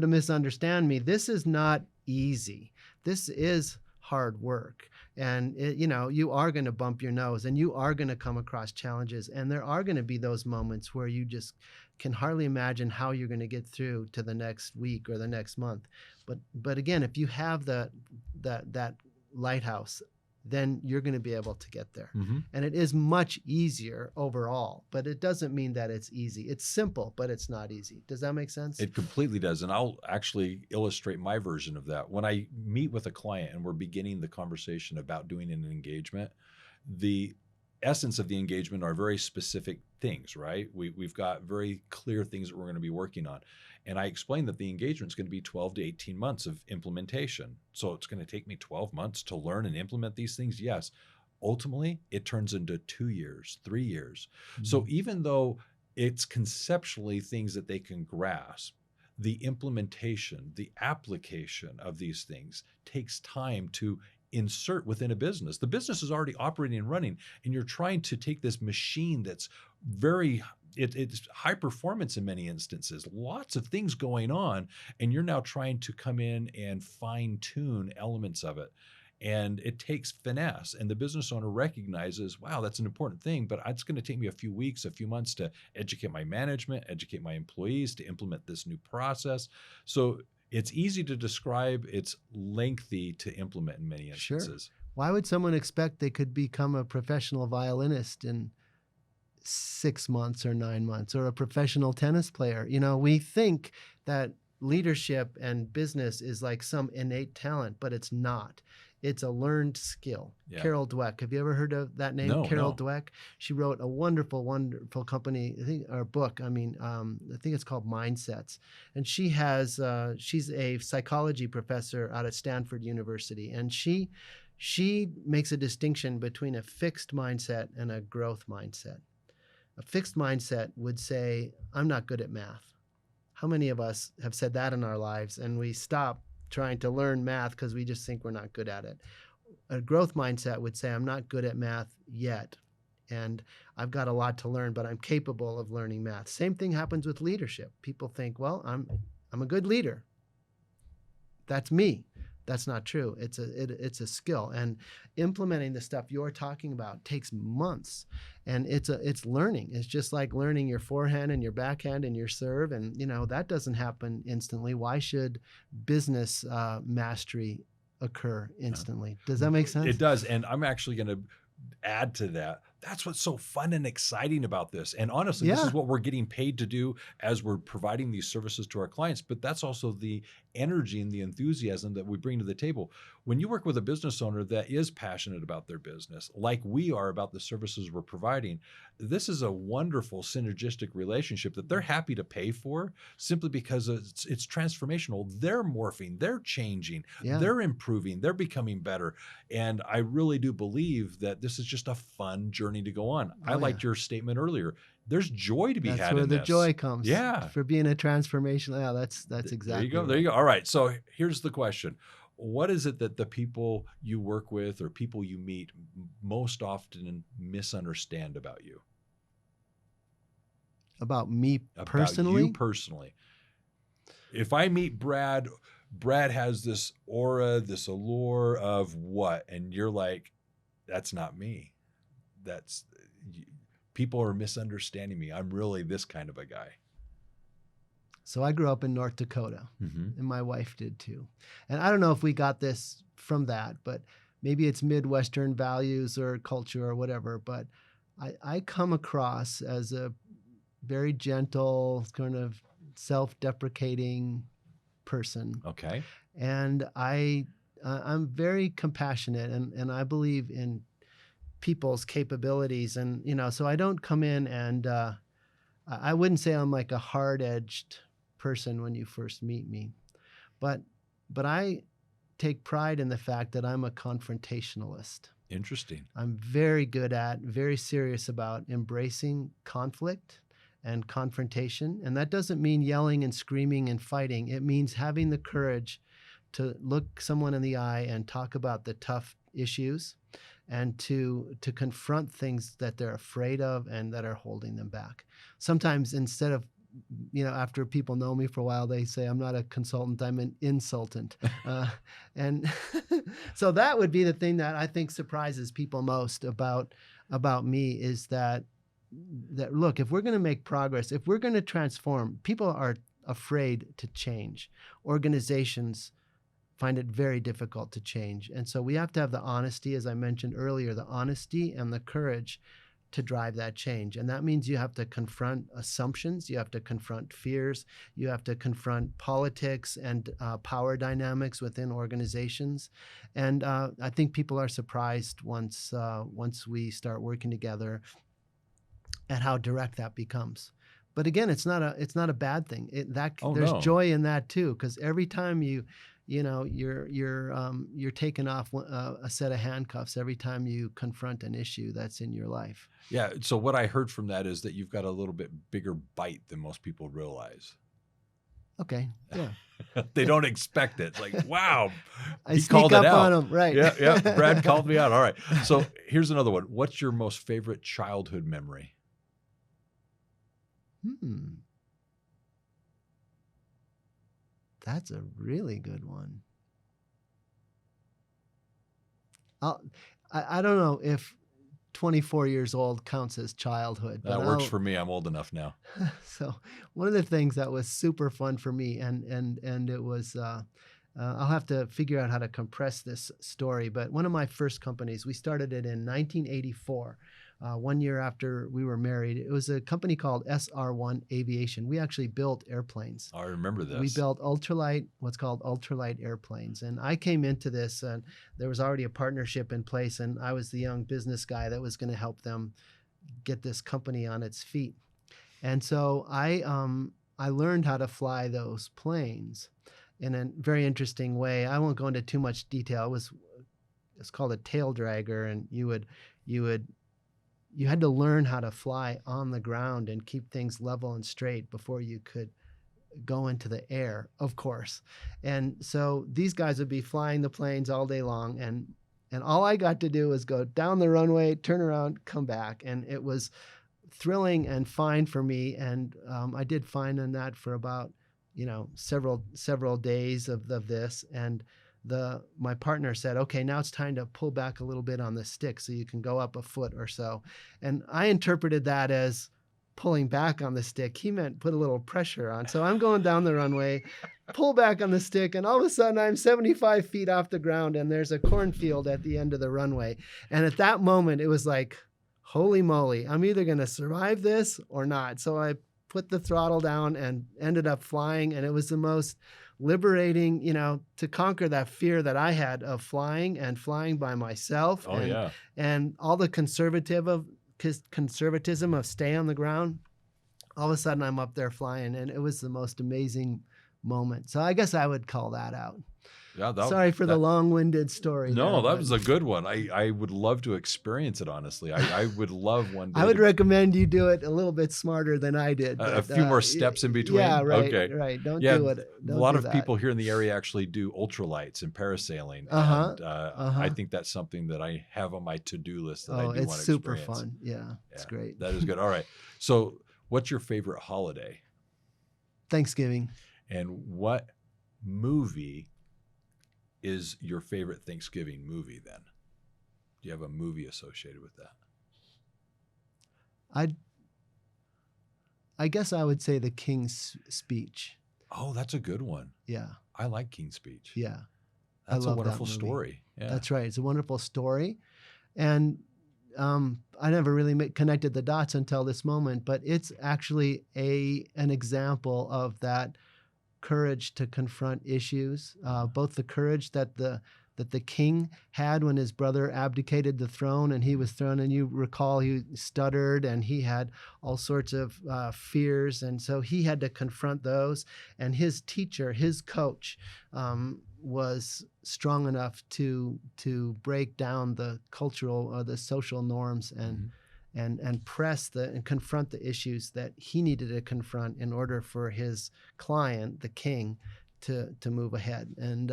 misunderstand me. This is not easy. This is hard work. And you are going to bump your nose, and you are going to come across challenges, and there are going to be those moments where you just can hardly imagine how you're going to get through to the next week or the next month. But again, if you have that lighthouse, then you're going to be able to get there. And it is much easier overall, but it doesn't mean that it's easy. It's simple, but it's not easy. Does that make sense? It completely does. And I'll actually illustrate my version of that. When I meet with a client and we're beginning the conversation about doing an engagement, the essence of the engagement are very specific things, right? We've got very clear things that we're going to be working on. And I explained that the engagement is going to be 12 to 18 months of implementation. So it's going to take me 12 months to learn and implement these things. Yes. Ultimately, it turns into 2 years, 3 years. So even though it's conceptually things that they can grasp, the implementation, the application of these things takes time to insert within a business. The business is already operating and running, and you're trying to take this machine that's it's high performance in many instances, lots of things going on, and you're now trying to come in and fine tune elements of it. And it takes finesse, and the business owner recognizes, wow, that's an important thing, but it's going to take me a few weeks, a few months to educate my management, educate my employees to implement this new process. So it's easy to describe, it's lengthy to implement in many instances. Sure. Why would someone expect they could become a professional violinist in 6 months or 9 months, or a professional tennis player? You know, we think that leadership and business is like some innate talent, but it's not. It's a learned skill. Yeah. Carol Dweck. Have you ever heard of that name? No, Carol Dweck. She wrote a wonderful, wonderful company, book. I think it's called Mindsets. And she's a psychology professor out at Stanford University. And she makes a distinction between a fixed mindset and a growth mindset. A fixed mindset would say, I'm not good at math. How many of us have said that in our lives, and we stop trying to learn math because we just think we're not good at it? A growth mindset would say, I'm not good at math yet, and I've got a lot to learn, but I'm capable of learning math. Same thing happens with leadership. People think, well, I'm a good leader. That's me. That's not true. It's a skill, and implementing the stuff you're talking about takes months, and it's learning. It's just like learning your forehand and your backhand and your serve, and that doesn't happen instantly. Why should business mastery occur instantly. Does that make sense? It does. And I'm actually going to add to that. That's what's so fun and exciting about this. And honestly, this Yeah. is what we're getting paid to do as we're providing these services to our clients. But that's also the energy and the enthusiasm that we bring to the table. When you work with a business owner that is passionate about their business, like we are about the services we're providing, this is a wonderful synergistic relationship that they're happy to pay for simply because it's transformational. They're morphing, they're changing, Yeah. they're improving, they're becoming better. And I really do believe that this is just a fun journey to go on. I Oh, liked yeah. your statement earlier. There's joy to be That's had where in the this. joy comes. Yeah. For being a transformational. Yeah, that's There exactly you go. right. There you go. All right. So here's the question. What is it that the people you work with or people you meet most often misunderstand about you? About me About personally? you personally. If I meet Brad, Brad has this aura, this allure of what? And you're like, that's not me. That's people are misunderstanding me. I'm really this kind of a guy. So I grew up in North Dakota, Mm-hmm. and my wife did too. And I don't know if we got this from that, but maybe it's Midwestern values or culture or whatever. But I come across as a very gentle, kind of self-deprecating person. Okay. And I'm very compassionate, and I believe in people's capabilities. And, so I don't come in and I wouldn't say I'm like a hard-edged person when you first meet me, but I take pride in the fact that I'm a confrontationalist. Interesting. I'm very serious about embracing conflict and confrontation. And that doesn't mean yelling and screaming and fighting. It means having the courage to look someone in the eye and talk about the tough issues and to confront things that they're afraid of and that are holding them back. Sometimes instead of, after people know me for a while, they say I'm not a consultant, I'm an insultant. And so that would be the thing that I think surprises people most about me is that look, if we're going to make progress, if we're going to transform, people are afraid to change. Organizations find it very difficult to change. And so we have to have the honesty, as I mentioned earlier, the honesty and the courage to drive that change. And that means you have to confront assumptions, you have to confront fears, you have to confront politics and power dynamics within organizations. And I think people are surprised once we start working together at how direct that becomes. But again, it's not a bad thing. There's joy in that too, because every time you're taking off a set of handcuffs every time you confront an issue that's in your life. Yeah. So what I heard from that is that you've got a little bit bigger bite than most people realize. Okay. Yeah. They don't expect it. It's like, wow, I he sneak called up it out. on them, right? Yeah. Brad called me out. All right. So here's another one. What's your most favorite childhood memory? That's a really good one. I don't know if 24 years old counts as childhood. That works for me. I'm old enough now. So one of the things that was super fun for me, and it was, I'll have to figure out how to compress this story, but one of my first companies, we started it in 1984. 1 year after we were married. It was a company called SR1 Aviation. We actually built airplanes. I remember this. We built what's called ultralight airplanes. And I came into this and there was already a partnership in place, and I was the young business guy that was going to help them get this company on its feet. And so I learned how to fly those planes in a very interesting way. I won't go into too much detail. It's called a tail dragger, and you had to learn how to fly on the ground and keep things level and straight before you could go into the air, of course. And so these guys would be flying the planes all day long, and all I got to do was go down the runway, turn around, come back. And it was thrilling and fine for me. And I did fine on that for about, several days of this. And my partner said, okay, now it's time to pull back a little bit on the stick so you can go up a foot or so. And I interpreted that as pulling back on the stick. He meant put a little pressure on. So I'm going down the runway, pull back on the stick, and all of a sudden I'm 75 feet off the ground, and there's a cornfield at the end of the runway. And at that moment, it was like, holy moly, I'm either going to survive this or not. So I put the throttle down and ended up flying, and it was the most liberating, to conquer that fear that I had of flying and flying by myself. Oh, yeah. And all the conservatism of stay on the ground. All of a sudden I'm up there flying, and it was the most amazing moment. So I guess I would call that out. Yeah, Sorry for the long-winded story. No, that was a good one. I would love to experience it, honestly. I would love one day. I would recommend you do it a little bit smarter than I did. A few more steps in between? Yeah, right. Okay. Right. Don't do it. A lot of people here in the area actually do ultralights and parasailing. And I think that's something that I have on my to-do list that I do want to experience. It's super fun. Yeah, it's great. That is good. All right. So what's your favorite holiday? Thanksgiving. And what movie is your favorite Thanksgiving movie then? Do you have a movie associated with that? I guess I would say The King's Speech. Oh, that's a good one. Yeah. I like King's Speech. Yeah. That's a wonderful story. Yeah. That's right. It's a wonderful story. And I never really connected the dots until this moment, but it's actually an example of that courage to confront issues, both the courage that the king had when his brother abdicated the throne and he was thrown, and you recall he stuttered and he had all sorts of fears, and so he had to confront those, and his teacher, his coach, was strong enough to break down the cultural or the social norms and press and confront the issues that he needed to confront in order for his client, the king, to move ahead. And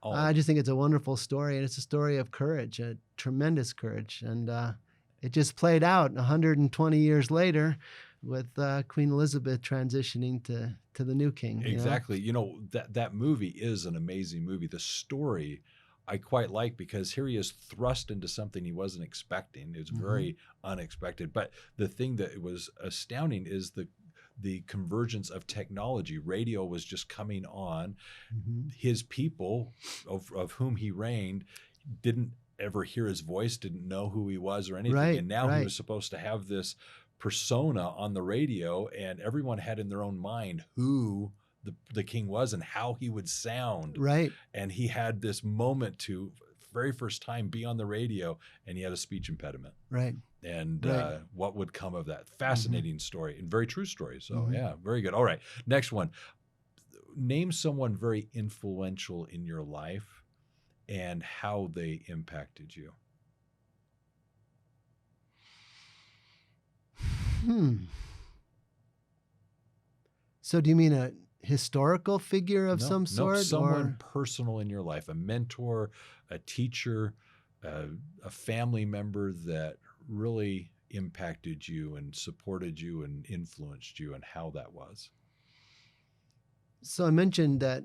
I just think it's a wonderful story, and it's a story of courage, a tremendous courage. And it just played out 120 years later with Queen Elizabeth transitioning to the new king. Exactly. That movie is an amazing movie. The story I quite like, because here he is thrust into something he wasn't expecting. It was very unexpected. But the thing that was astounding is the convergence of technology. Radio was just coming on. His people, of whom he reigned, didn't ever hear his voice, didn't know who he was or anything. Right, and now he was supposed to have this persona on the radio, and everyone had in their own mind who the king was and how he would sound. Right. And he had this moment to, very first time, be on the radio, and he had a speech impediment. Right. And what would come of that? Fascinating story, and very true story. So yeah, very good. All right, next one. Name someone very influential in your life and how they impacted you. So do you mean a historical figure of some sort? No, someone personal in your life, a mentor, a teacher, a family member that really impacted you and supported you and influenced you, and how that was. So I mentioned that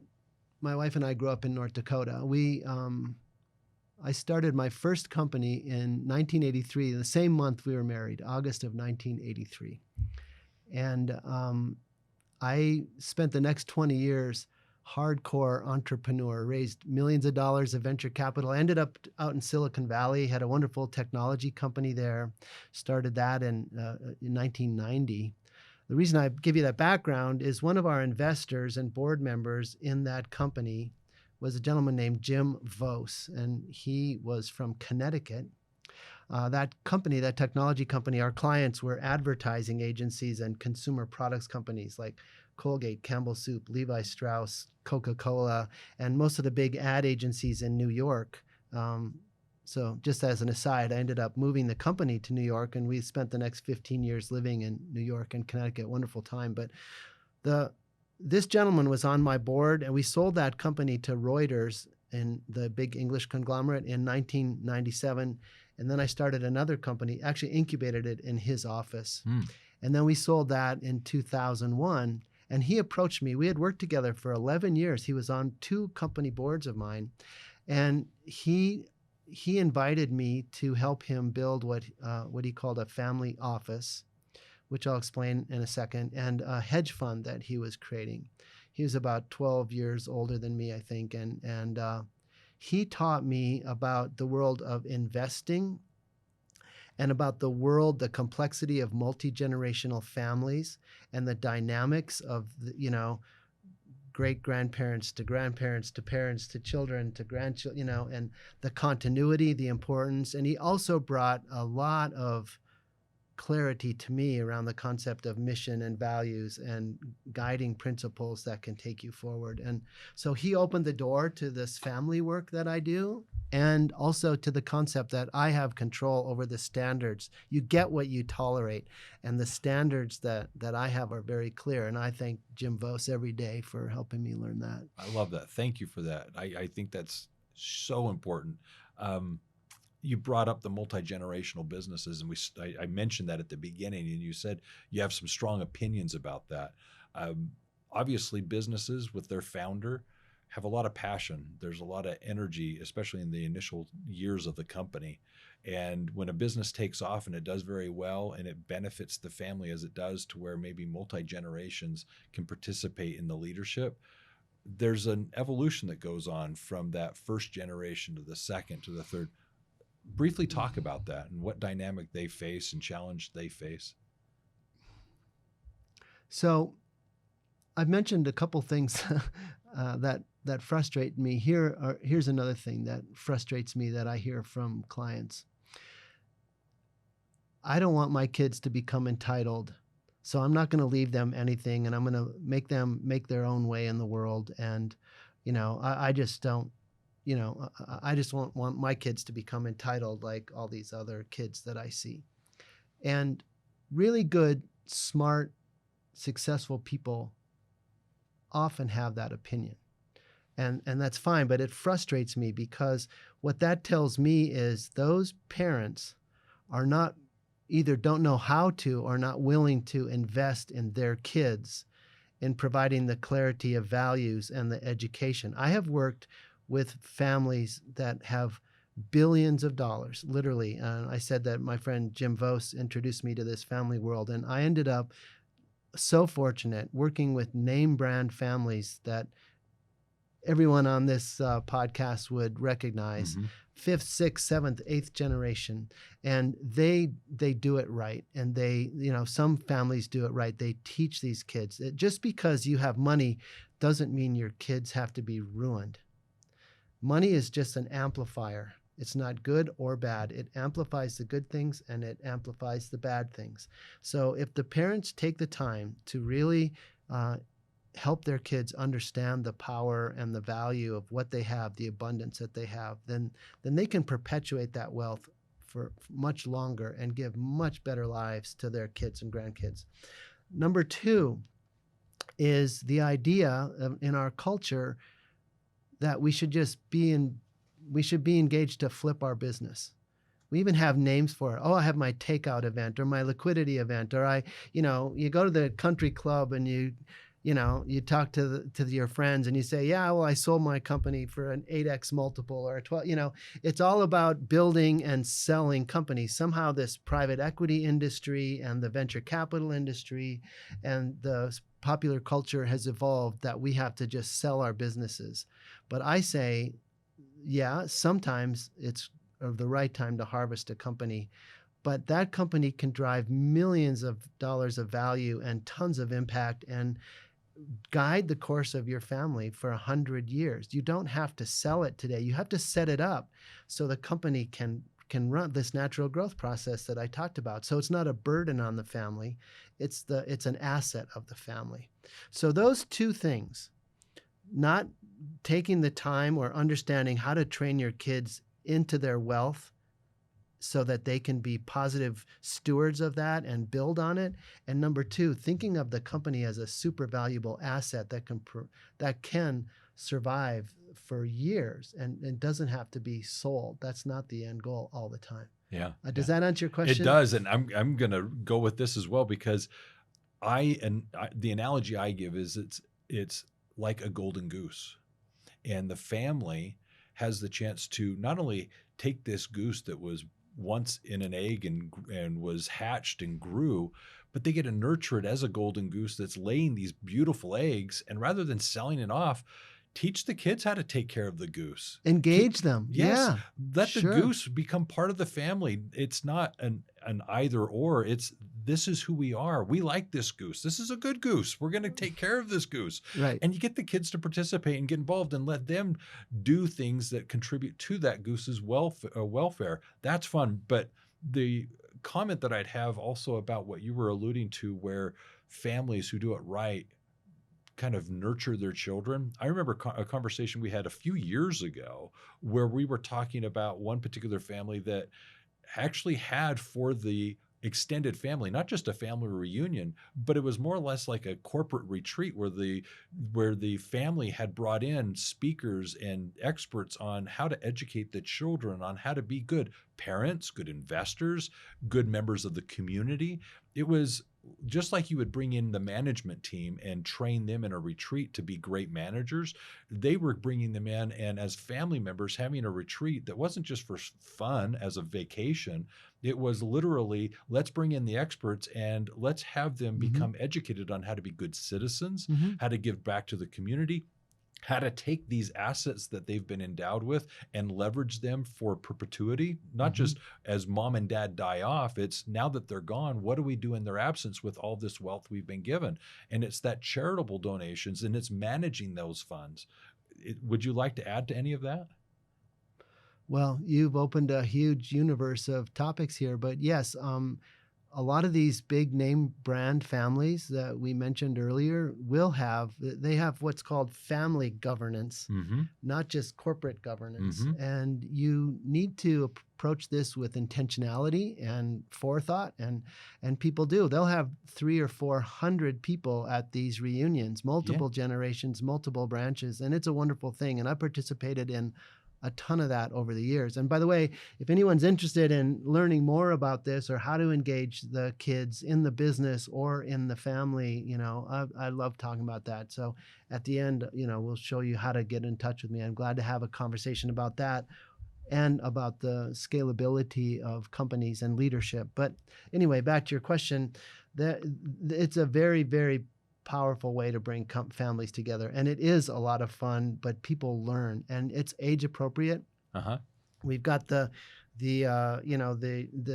my wife and I grew up in North Dakota. I started my first company in 1983, the same month we were married, August of 1983. And I spent the next 20 years hardcore entrepreneur, raised millions of dollars of venture capital, ended up out in Silicon Valley, had a wonderful technology company there, started that in 1990. The reason I give you that background is one of our investors and board members in that company was a gentleman named Jim Vose, and he was from Connecticut. That company, that technology company, our clients were advertising agencies and consumer products companies like Colgate, Campbell Soup, Levi Strauss, Coca-Cola, and most of the big ad agencies in New York. So just as an aside, I ended up moving the company to New York, and we spent the next 15 years living in New York and Connecticut. Wonderful time. But this gentleman was on my board, and we sold that company to Reuters, in the big English conglomerate, in 1997. And then I started another company, actually incubated it in his office. And then we sold that in 2001. And he approached me. We had worked together for 11 years. He was on 2 company boards of mine. And he invited me to help him build what he called a family office, which I'll explain in a second, and a hedge fund that he was creating. He was about 12 years older than me, I think, and he taught me about the world of investing and about the complexity of multi-generational families and the dynamics of great grandparents to grandparents to parents to children to grandchildren, and the continuity, the importance. And he also brought a lot of clarity to me around the concept of mission and values and guiding principles that can take you forward. And so he opened the door to this family work that I do, and also to the concept that I have control over the standards. You get what you tolerate, and the standards that I have are very clear. And I thank Jim Vos every day for helping me learn that. I love that. Thank you for that. I think that's so important. You brought up the multi-generational businesses, and I mentioned that at the beginning, and you said you have some strong opinions about that. Obviously, businesses with their founder have a lot of passion. There's a lot of energy, especially in the initial years of the company. And when a business takes off and it does very well and it benefits the family as it does, to where maybe multi-generations can participate in the leadership, there's an evolution that goes on from that first generation to the second to the third. Briefly talk about that and what dynamic they face and challenge they face. So I've mentioned a couple things that frustrate me. Here's another thing that frustrates me that I hear from clients. I don't want my kids to become entitled, so I'm not going to leave them anything, and I'm going to make them make their own way in the world. And I just don't. I just don't want my kids to become entitled like all these other kids that I see. And really good, smart, successful people often have that opinion. And that's fine, but it frustrates me, because what that tells me is those parents are not, either don't know how to or not willing to invest in their kids in providing the clarity of values and the education. I have worked with families that have billions of dollars, literally. I said that my friend Jim Vos introduced me to this family world, and I ended up so fortunate working with name brand families that everyone on this podcast would recognize. Mm-hmm. 5th, 6th, 7th, 8th generation, and they do it right. And some families do it right. They teach these kids. Just because you have money doesn't mean your kids have to be ruined. Money is just an amplifier. It's not good or bad. It amplifies the good things and it amplifies the bad things. So if the parents take the time to really help their kids understand the power and the value of what they have, the abundance that they have, then they can perpetuate that wealth for much longer and give much better lives to their kids and grandkids. Number two is the idea in our culture that we should be engaged to flip our business. We even have names for it. Oh, I have my takeout event or my liquidity event, or you go to the country club and you talk to your friends and you say, yeah, well, I sold my company for an 8x multiple or a 12. It's all about building and selling companies. Somehow this private equity industry and the venture capital industry and the popular culture has evolved that we have to just sell our businesses. But I say, yeah, sometimes it's the right time to harvest a company, but that company can drive millions of dollars of value and tons of impact and guide the course of your family for 100 years. You don't have to sell it today. You have to set it up so the company can run this natural growth process that I talked about. So it's not a burden on the family. It's an asset of the family. So those two things, not taking the time or understanding how to train your kids into their wealth so that they can be positive stewards of that and build on it. And number two, thinking of the company as a super valuable asset that can survive for years and doesn't have to be sold. That's not the end goal all the time. Yeah. Does that answer your question? It does. And I'm going to go with this as well, because the analogy I give is it's like a golden goose, and the family has the chance to not only take this goose that was once in an egg and was hatched and grew, but they get to nurture it as a golden goose that's laying these beautiful eggs. And rather than selling it off, teach the kids how to take care of the goose. Engage them. Yes, Yeah, let the sure. goose become part of the family. It's not an either or. It's this is who we are. We like this goose. This is a good goose. We're going to take care of this goose. Right. And you get the kids to participate and get involved and let them do things that contribute to that goose's welfare. That's fun. But the comment that I'd have also about what you were alluding to, where families who do it right kind of nurture their children. I remember a conversation we had a few years ago where we were talking about one particular family that actually had for the extended family, not just a family reunion, but it was more or less like a corporate retreat where the family had brought in speakers and experts on how to educate the children on how to be good parents, good investors, good members of the community. It was just like you would bring in the management team and train them in a retreat to be great managers. They were bringing them in and as family members having a retreat that wasn't just for fun as a vacation. It was literally, let's bring in the experts and let's have them become educated on how to be good citizens, how to give back to the community, how to take these assets that they've been endowed with and leverage them for perpetuity, not just as mom and dad die off. It's now that they're gone, what do we do in their absence with all this wealth we've been given? And it's that charitable donations and it's managing those funds. Would you like to add to any of that? Well, you've opened a huge universe of topics here, but yes, a lot of these big name brand families that we mentioned earlier they have what's called family governance, not just corporate governance. And you need to approach this with intentionality and forethought, and people do. They'll have 300 or 400 people at these reunions, multiple generations, multiple branches, and it's a wonderful thing. And I participated in a ton of that over the years. And by the way, if anyone's interested in learning more about this or how to engage the kids in the business or in the family, I love talking about that. So at the end, we'll show you how to get in touch with me. I'm glad to have a conversation about that and about the scalability of companies and leadership. But anyway, back to your question, it's a very, very powerful way to bring families together, and it is a lot of fun, but people learn and it's age appropriate. We've got the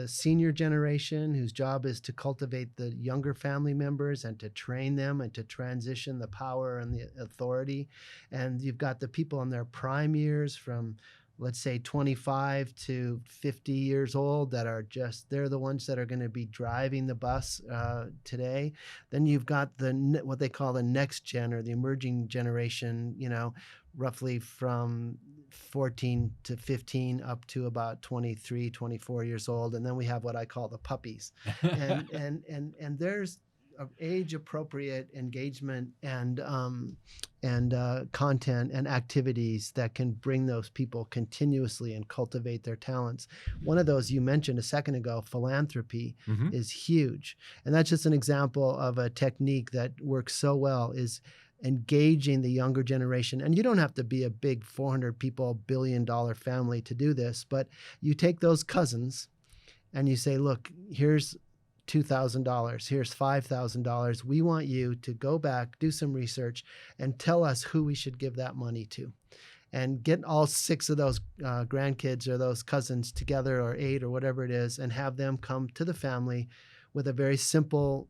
senior generation whose job is to cultivate the younger family members and to train them and to transition the power and the authority. And you've got the people in their prime years from, let's say, 25 to 50 years old that are they're the ones that are going to be driving the bus today. Then you've got what they call the next gen or the emerging generation, roughly from 14 to 15 up to about 23, 24 years old. And then we have what I call the puppies. And there's age appropriate engagement and content and activities that can bring those people continuously and cultivate their talents. One of those you mentioned a second ago, philanthropy, is huge. And that's just an example of a technique that works so well, is engaging the younger generation. And you don't have to be a big 400 people, $1 billion family to do this, but you take those cousins and you say, look, here's $2,000, here's $5,000. We want you to go back, do some research, and tell us who we should give that money to. And get all 6 of those grandkids or those cousins together, or 8 or whatever it is, and have them come to the family with a very simple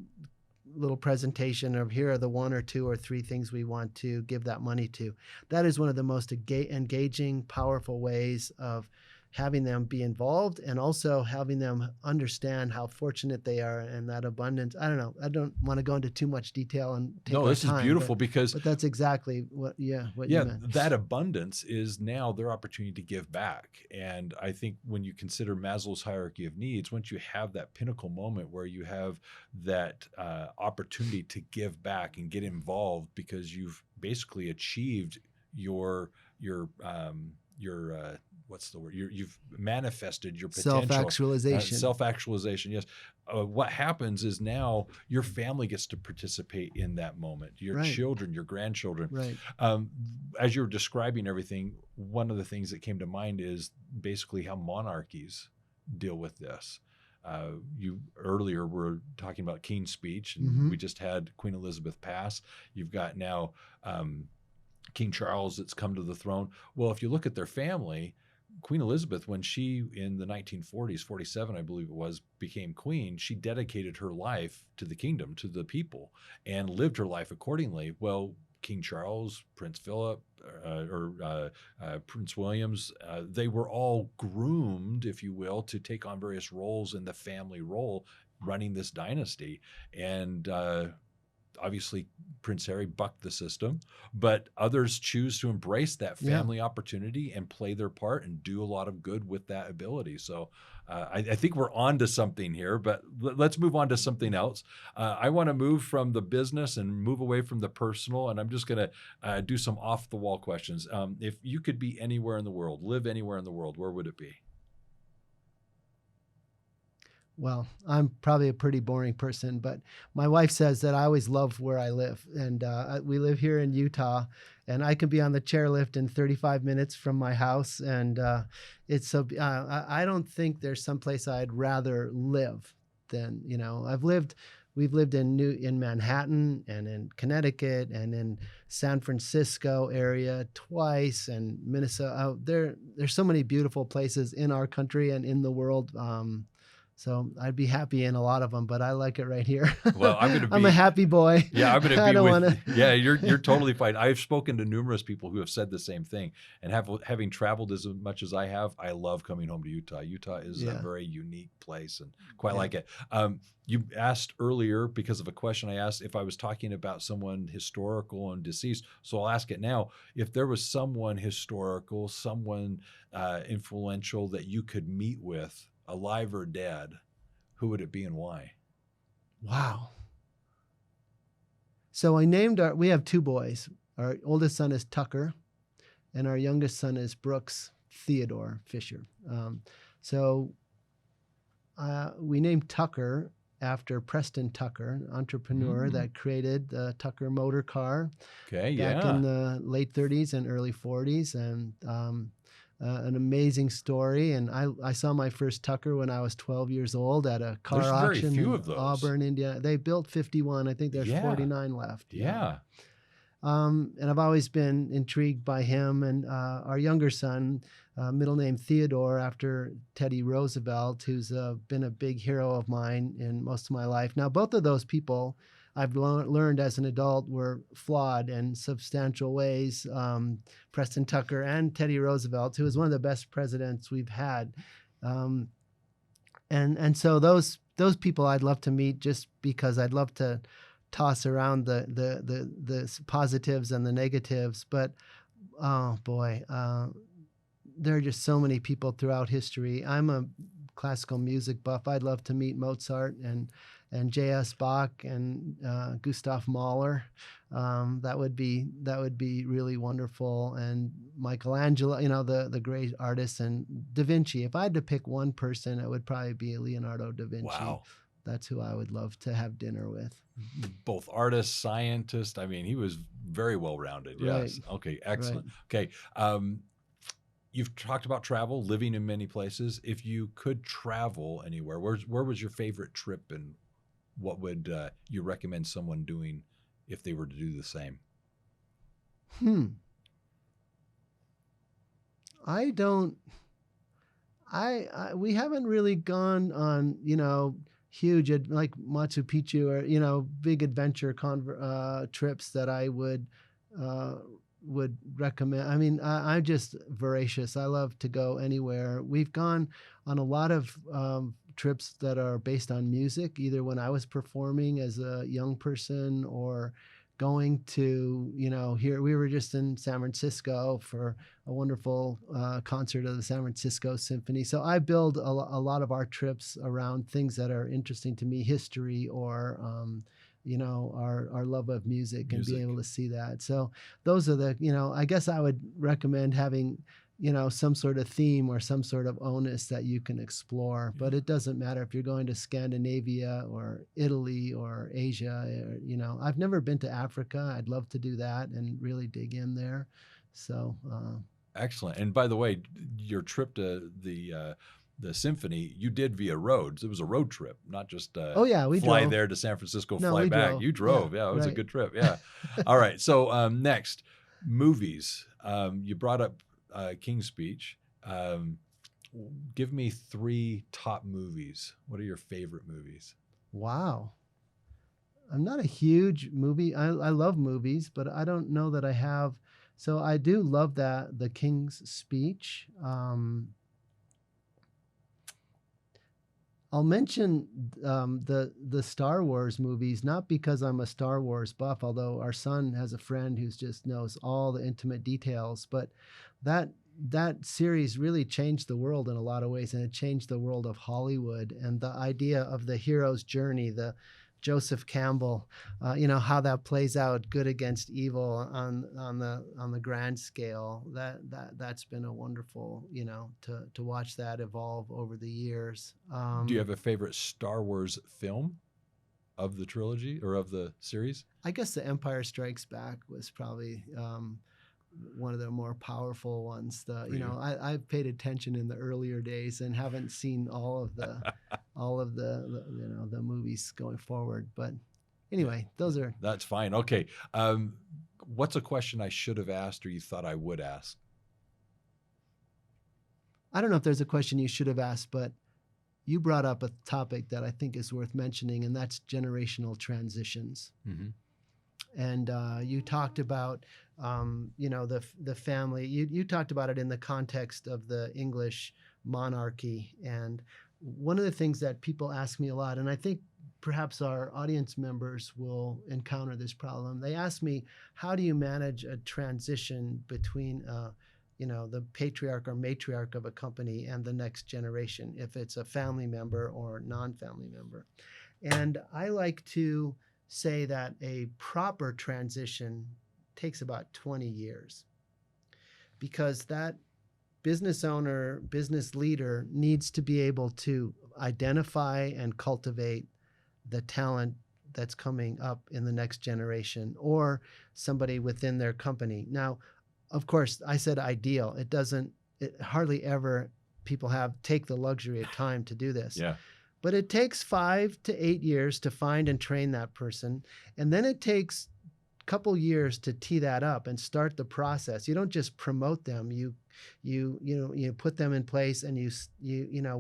little presentation of here are the 1 or 2 or 3 things we want to give that money to. That is one of the most engaging, powerful ways of having them be involved and also having them understand how fortunate they are and that abundance. I don't know. I don't want to go into too much detail and take No, this is beautiful because but that's exactly what you meant. That abundance is now their opportunity to give back. And I think when you consider Maslow's hierarchy of needs, once you have that pinnacle moment where you have that opportunity to give back and get involved because you've basically achieved your what's the word? You've manifested your potential. Self-actualization. Self-actualization, yes. What happens is now your family gets to participate in that moment. Your children, your grandchildren. Right. As you're describing everything, one of the things that came to mind is basically how monarchies deal with this? You earlier were talking about King's Speech, and Hmm. we just had Queen Elizabeth pass. You've got now King Charles that's come to the throne. Well, if you look at their family, Queen Elizabeth, when she in the 1940s, 47, I believe it was, became queen, she dedicated her life to the kingdom, to the people, and lived her life accordingly. Well, King Charles, Prince Philip, Prince Williams, they were all groomed, if you will, to take on various roles in the family role running this dynasty. And obviously Prince Harry bucked the system, but others choose to embrace that Yeah. family opportunity and play their part and do a lot of good with that ability. So I think we're on to something here, but let's move on to something else. I want to move from the business and move away from the personal, and I'm just going to do some off the wall questions. If you could be anywhere in the world, live anywhere in the world, where would it be? Well, I'm probably a pretty boring person, but my wife says that I always love where I live. And we live here in Utah, and I can be on the chairlift in 35 minutes from my house. And it's so, I don't think there's someplace I'd rather live than, we've lived in Manhattan and in Connecticut and in San Francisco area twice, and Minnesota. There's so many beautiful places in our country and in the world. So I'd be happy in a lot of them, but I like it right here. Well, I'm going to I'm a be, happy boy. yeah, I'm going to I be don't with, want yeah, you're to. totally fine. I've spoken to numerous people who have said the same thing, and having traveled as much as I have, I love coming home to Utah. Utah is a Yeah. very unique place and quite Yeah. like it. You asked earlier, because of a question I asked, if I was talking about someone historical and deceased. So I'll ask it now. If there was someone historical, someone influential that you could meet with, alive or dead, who would it be and why? Wow. So we have two boys. Our oldest son is Tucker, and our youngest son is Brooks Theodore Fisher. So we named Tucker after Preston Tucker, an entrepreneur that created the Tucker motor car Okay, back in yeah. the late 30s and early 40s. And an amazing story. And I saw my first Tucker when I was 12 years old at a car There's very auction few in of those. Auburn, India. They built 51. I think there's Yeah. 49 left. Yeah. And I've always been intrigued by him. And our younger son, middle name Theodore, after Teddy Roosevelt, who's been a big hero of mine in most of my life. Now, both of those people I've learned as an adult were flawed in substantial ways. Preston Tucker and Teddy Roosevelt, who was one of the best presidents we've had. And so those people I'd love to meet, just because I'd love to toss around the positives and the negatives. But oh boy, there are just so many people throughout history. I'm a classical music buff. I'd love to meet Mozart and J.S. Bach and Gustav Mahler. That would be really wonderful. And Michelangelo, the great artists, and Da Vinci. If I had to pick one person, it would probably be Leonardo da Vinci. Wow. That's who I would love to have dinner with. Both artist, scientist. I mean, he was very well rounded. Yes. Right. Okay. Excellent. Right. Okay. You've talked about travel, living in many places. If you could travel anywhere, where was your favorite trip, and what would you recommend someone doing if they were to do the same? I don't. We haven't really gone on huge like Machu Picchu or big adventure trips that I would recommend. I mean, I'm just voracious. I love to go anywhere. We've gone on a lot of trips that are based on music, either when I was performing as a young person or going to, here we were just in San Francisco for a wonderful concert of the San Francisco Symphony. So I build a lot of our trips around things that are interesting to me, history or our love of music and being able to see that. So those are the, I guess I would recommend having, some sort of theme or some sort of onus that you can explore. But it doesn't matter if you're going to Scandinavia or Italy or Asia. Or, I've never been to Africa. I'd love to do that and really dig in there. So excellent. And by the way, your trip to the symphony, you did via roads. It was a road trip, not just Oh yeah, we fly drove. there to San Francisco, No, fly we back. drove. You Yeah, drove. Yeah, it was a right. good trip. Yeah. All right. So next, movies. You brought up King's Speech. Give me 3 top movies. What are your favorite movies? Wow. I'm not a huge movie. I love movies, but I don't know that I have. So I do love that the King's Speech. I'll mention the Star Wars movies, not because I'm a Star Wars buff, although our son has a friend who just knows all the intimate details. But that that series really changed the world in a lot of ways, and it changed the world of Hollywood and the idea of the hero's journey, the Joseph Campbell, how that plays out, good against evil on the grand scale. That's been a wonderful, to watch that evolve over the years. Do you have a favorite Star Wars film of the trilogy or of the series? I guess The Empire Strikes Back was probably one of the more powerful ones. I've paid attention in the earlier days and haven't seen all of the movies going forward. But anyway, those are. That's fine. Okay. What's a question I should have asked or you thought I would ask? I don't know if there's a question you should have asked, but you brought up a topic that I think is worth mentioning, and that's generational transitions. Mm-hmm. And you talked about, the family. You talked about it in the context of the English monarchy. And one of the things that people ask me a lot, and I think perhaps our audience members will encounter this problem. They ask me, how do you manage a transition between, the patriarch or matriarch of a company and the next generation, if it's a family member or non-family member? And I like to say that a proper transition takes about 20 years, because that business owner, business leader needs to be able to identify and cultivate the talent that's coming up in the next generation or somebody within their company. Now, of course, I said ideal. It hardly ever people take the luxury of time to do this. Yeah. But it takes 5 to 8 years to find and train that person. And then it takes a couple years to tee that up and start the process. You don't just promote them. You put them in place, and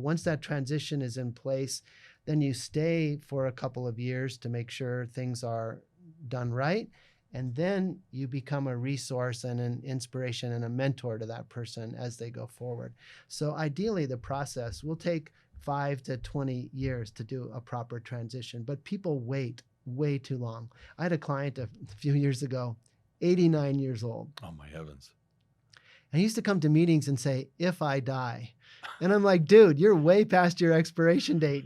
once that transition is in place, then you stay for a couple of years to make sure things are done right. And then you become a resource and an inspiration and a mentor to that person as they go forward. So ideally, the process will take 5 to 20 years to do a proper transition, but people wait way too long. I had a client a few years ago, 89 years old. Oh my heavens. And he used to come to meetings and say, "If I die." And I'm like, dude, you're way past your expiration date.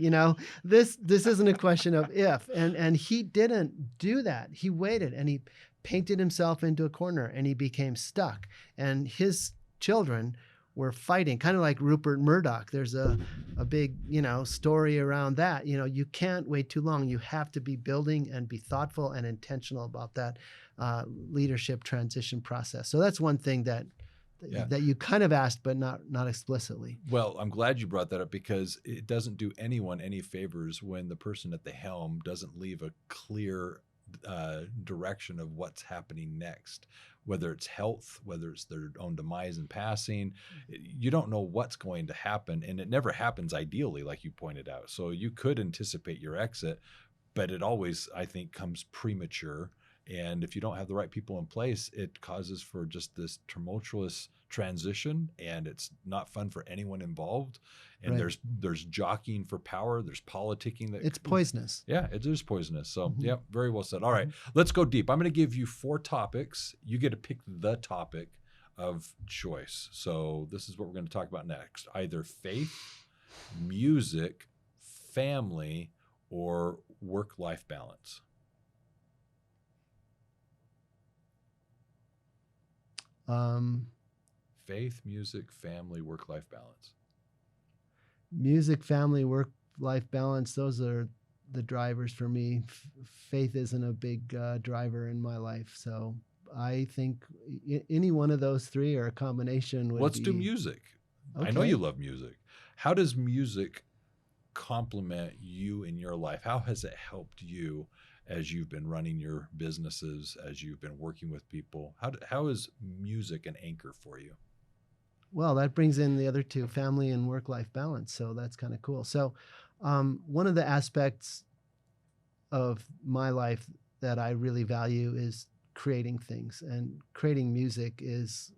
This isn't a question of if. And he didn't do that. He waited, and he painted himself into a corner, and he became stuck. And his children were fighting, kind of like Rupert Murdoch. There's a big, story around that. You can't wait too long. You have to be building and be thoughtful and intentional about that leadership transition process. So that's one thing that you kind of asked, but not explicitly. Well, I'm glad you brought that up, because it doesn't do anyone any favors when the person at the helm doesn't leave a clear direction of what's happening next, whether it's health, whether it's their own demise and passing. You don't know what's going to happen, and it never happens ideally, like you pointed out. So you could anticipate your exit, but it always, I think, comes premature. And if you don't have the right people in place, it causes for just this tumultuous transition, and it's not fun for anyone involved. And Right. there's jockeying for power, there's politicking It's poisonous. Yeah, it is poisonous. So, Mhm. yeah, very well said. All right, let's go deep. I'm going to give you 4 topics. You get to pick the topic of choice. So, this is what we're going to talk about next: either faith, music, family, or work-life balance. Faith, music, family, work-life balance. Music, family, work-life balance. Those are the drivers for me. Faith isn't a big driver in my life. So I think any one of those 3 or a combination would Let's be. do music. I know Okay. you love music. How does music complement you in your life? How has it helped you as you've been running your businesses, as you've been working with people? How is music an anchor for you? Well, that brings in the other two, family and work-life balance. So that's kind of cool. So one of the aspects of my life that I really value is creating things, and creating music is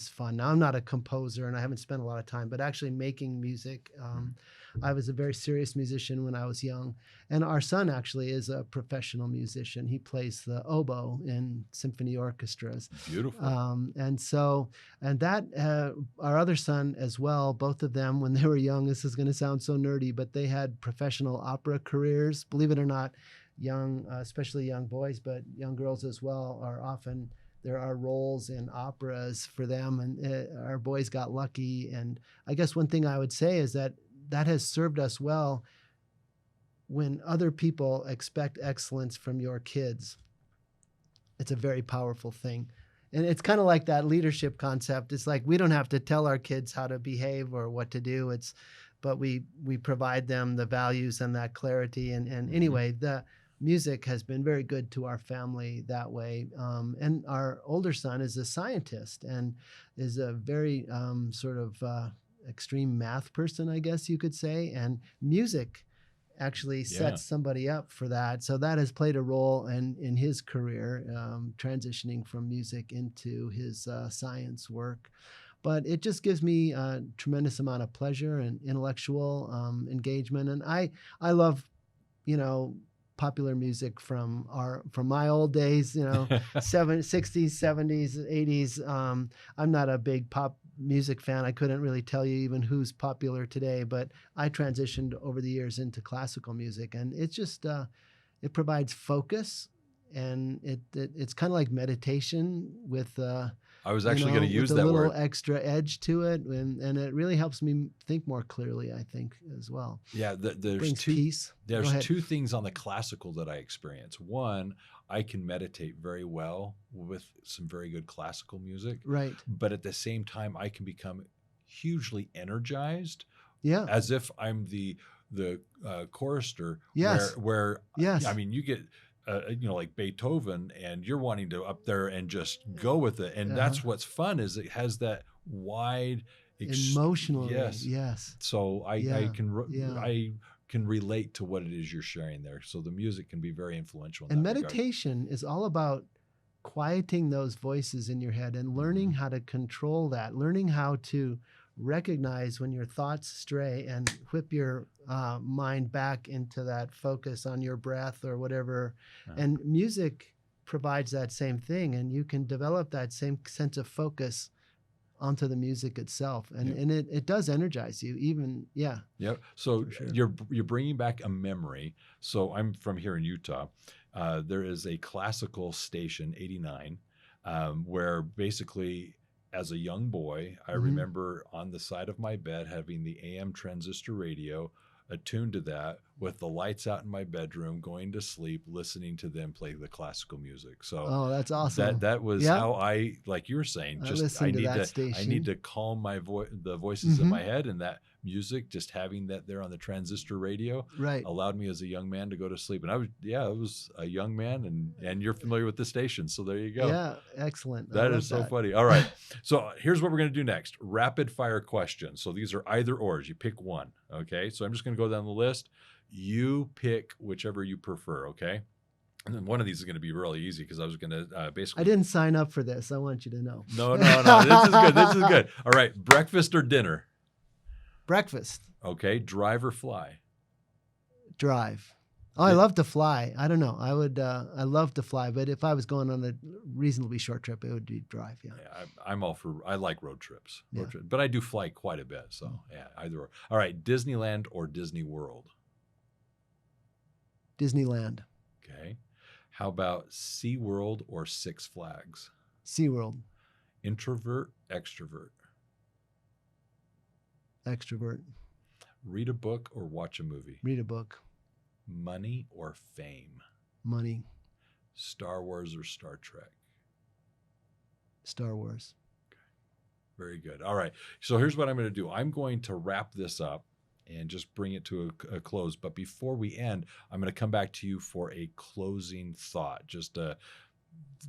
fun. Now I'm not a composer and I haven't spent a lot of time, but actually making music. I was a very serious musician when I was young, and our son actually is a professional musician. He plays the oboe in symphony orchestras. Beautiful. And that our other son as well, both of them when they were young, this is going to sound so nerdy, but they had professional opera careers, believe it or not. Young, especially young boys, but young girls as well, are often, there are roles in operas for them, and our boys got lucky. And I guess one thing I would say is that that has served us well. When other people expect excellence from your kids, it's a very powerful thing. And it's kind of like that leadership concept. It's like we don't have to tell our kids how to behave or what to do. But we provide them the values and that clarity. And anyway, the music has been very good to our family that way. And our older son is a scientist and is a very sort of extreme math person, I guess you could say. And music actually sets somebody up for that. So that has played a role in his career, transitioning from music into his science work. But it just gives me a tremendous amount of pleasure and intellectual engagement. And I love, popular music from my old days, 60s, 70s, 80s. I'm not a big pop music fan. I couldn't really tell you even who's popular today, but I transitioned over the years into classical music, and it's just it provides focus, and it's kind of like meditation with I was actually going to use with a that little word. extra edge to it, and it really helps me think more clearly, I think, as well. Yeah, there's Brings two peace. Go there's ahead. two things on the classical that I experience. One, I can meditate very well with some very good classical music, Right. but at the same time, I can become hugely energized, Yeah. as if I'm the chorister. Yes. Where Yes. I mean, you get like Beethoven, and you're wanting to up there and just go with it, and that's what's fun, is it has that wide Emotionally. yes. Yes. So Yeah. Yeah. I can relate to what it is you're sharing there. So the music can be very influential in And that regard. meditation is all about quieting those voices in your head and learning how to control that, learning how to recognize when your thoughts stray and whip your mind back into that focus on your breath or whatever. And music provides that same thing, and you can develop that same sense of focus onto the music itself, and it does energize you even. Yep. So Sure. you're bringing back a memory. So I'm from here in Utah. There is a classical station, 89, where basically, as a young boy, I remember on the side of my bed having the AM transistor radio attuned to that, with the lights out in my bedroom, going to sleep, listening to them play the classical music. So that's awesome. that was how I, like you were saying, I need that I station. need to calm the voices in my head, and that music, just having that there on the transistor radio, allowed me as a young man to go to sleep. And I was a young man, and you're familiar with the station, so there you go. Yeah, excellent. That is so funny. All right, so here's what we're going to do next: rapid fire questions. So these are either ors. You pick one. Okay, so I'm just going to go down the list. You pick whichever you prefer. Okay. And then one of these is going to be really easy, because I was going to basically. I didn't sign up for this. I want you to know. No. This is good. This is good. All right. Breakfast or dinner? Breakfast. Okay. Drive or fly? Drive. Oh, I love to fly. I don't know. I love to fly, but if I was going on a reasonably short trip, it would be drive. Yeah. I'm all for, I like road trips. But I do fly quite a bit. So yeah, either or. All right. Disneyland or Disney World? Disneyland. Okay. How about SeaWorld or Six Flags? SeaWorld. Introvert, extrovert? Extrovert. Read a book or watch a movie? Read a book. Money or fame? Money. Star Wars or Star Trek? Star Wars. Okay. Very good. All right. So here's what I'm going to do. I'm going to wrap this up and just bring it to a close. But before we end, I'm going to come back to you for a closing thought, just a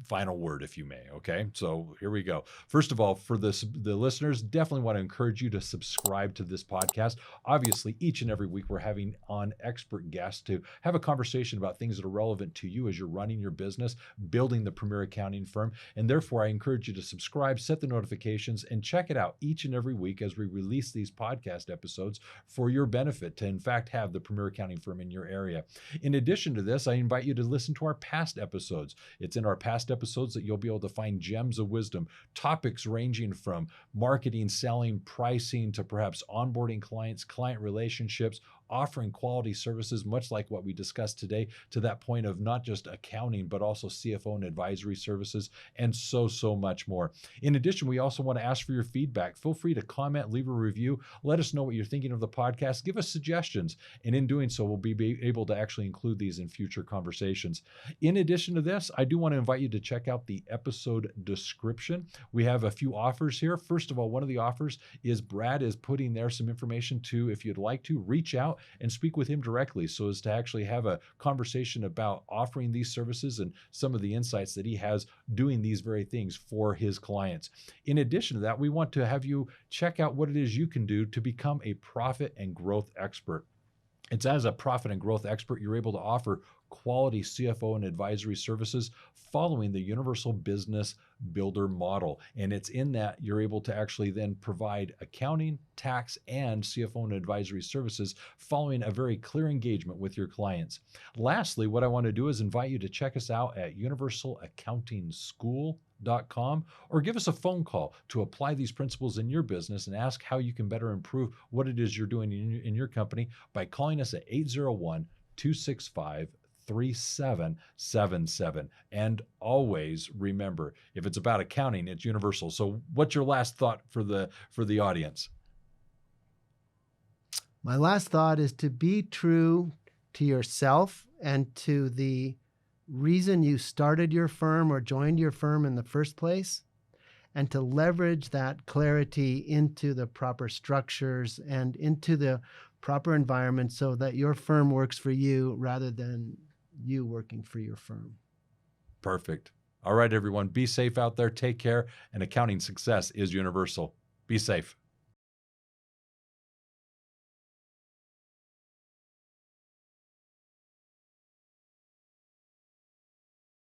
final word, if you may. Okay, so here we go. First of all, for the listeners, definitely want to encourage you to subscribe to this podcast. Obviously, each and every week we're having on expert guests to have a conversation about things that are relevant to you as you're running your business, building the premier accounting firm. And therefore, I encourage you to subscribe, set the notifications, and check it out each and every week as we release these podcast episodes for your benefit to, in fact, have the premier accounting firm in your area. In addition to this, I invite you to listen to our past episodes. It's in our past episodes that you'll be able to find gems of wisdom, topics ranging from marketing, selling, pricing, to perhaps onboarding clients, client relationships, offering quality services, much like what we discussed today, to that point of not just accounting, but also CFO and advisory services, and so much more. In addition, we also want to ask for your feedback. Feel free to comment, leave a review, let us know what you're thinking of the podcast, give us suggestions, and in doing so, we'll be able to actually include these in future conversations. In addition to this, I do want to invite you to check out the episode description. We have a few offers here. First of all, one of the offers is Brad is putting there some information to, if you'd like to, reach out and speak with him directly so as to actually have a conversation about offering these services and some of the insights that he has doing these very things for his clients. In addition to that, we want to have you check out what it is you can do to become a profit and growth expert. It's as a profit and growth expert, you're able to offer quality CFO and advisory services following the universal business builder model. And it's in that you're able to actually then provide accounting, tax, and CFO and advisory services following a very clear engagement with your clients. Lastly, what I want to do is invite you to check us out at universalaccountingschool.com, or give us a phone call to apply these principles in your business and ask how you can better improve what it is you're doing in your company by calling us at 801-265-3777. And always remember, if it's about accounting, it's universal. So what's your last thought for the audience? My last thought is to be true to yourself and to the reason you started your firm or joined your firm in the first place, and to leverage that clarity into the proper structures and into the proper environment so that your firm works for you rather than you working for your firm. Perfect. All right, everyone, be safe out there. Take care. And accounting success is universal. Be safe.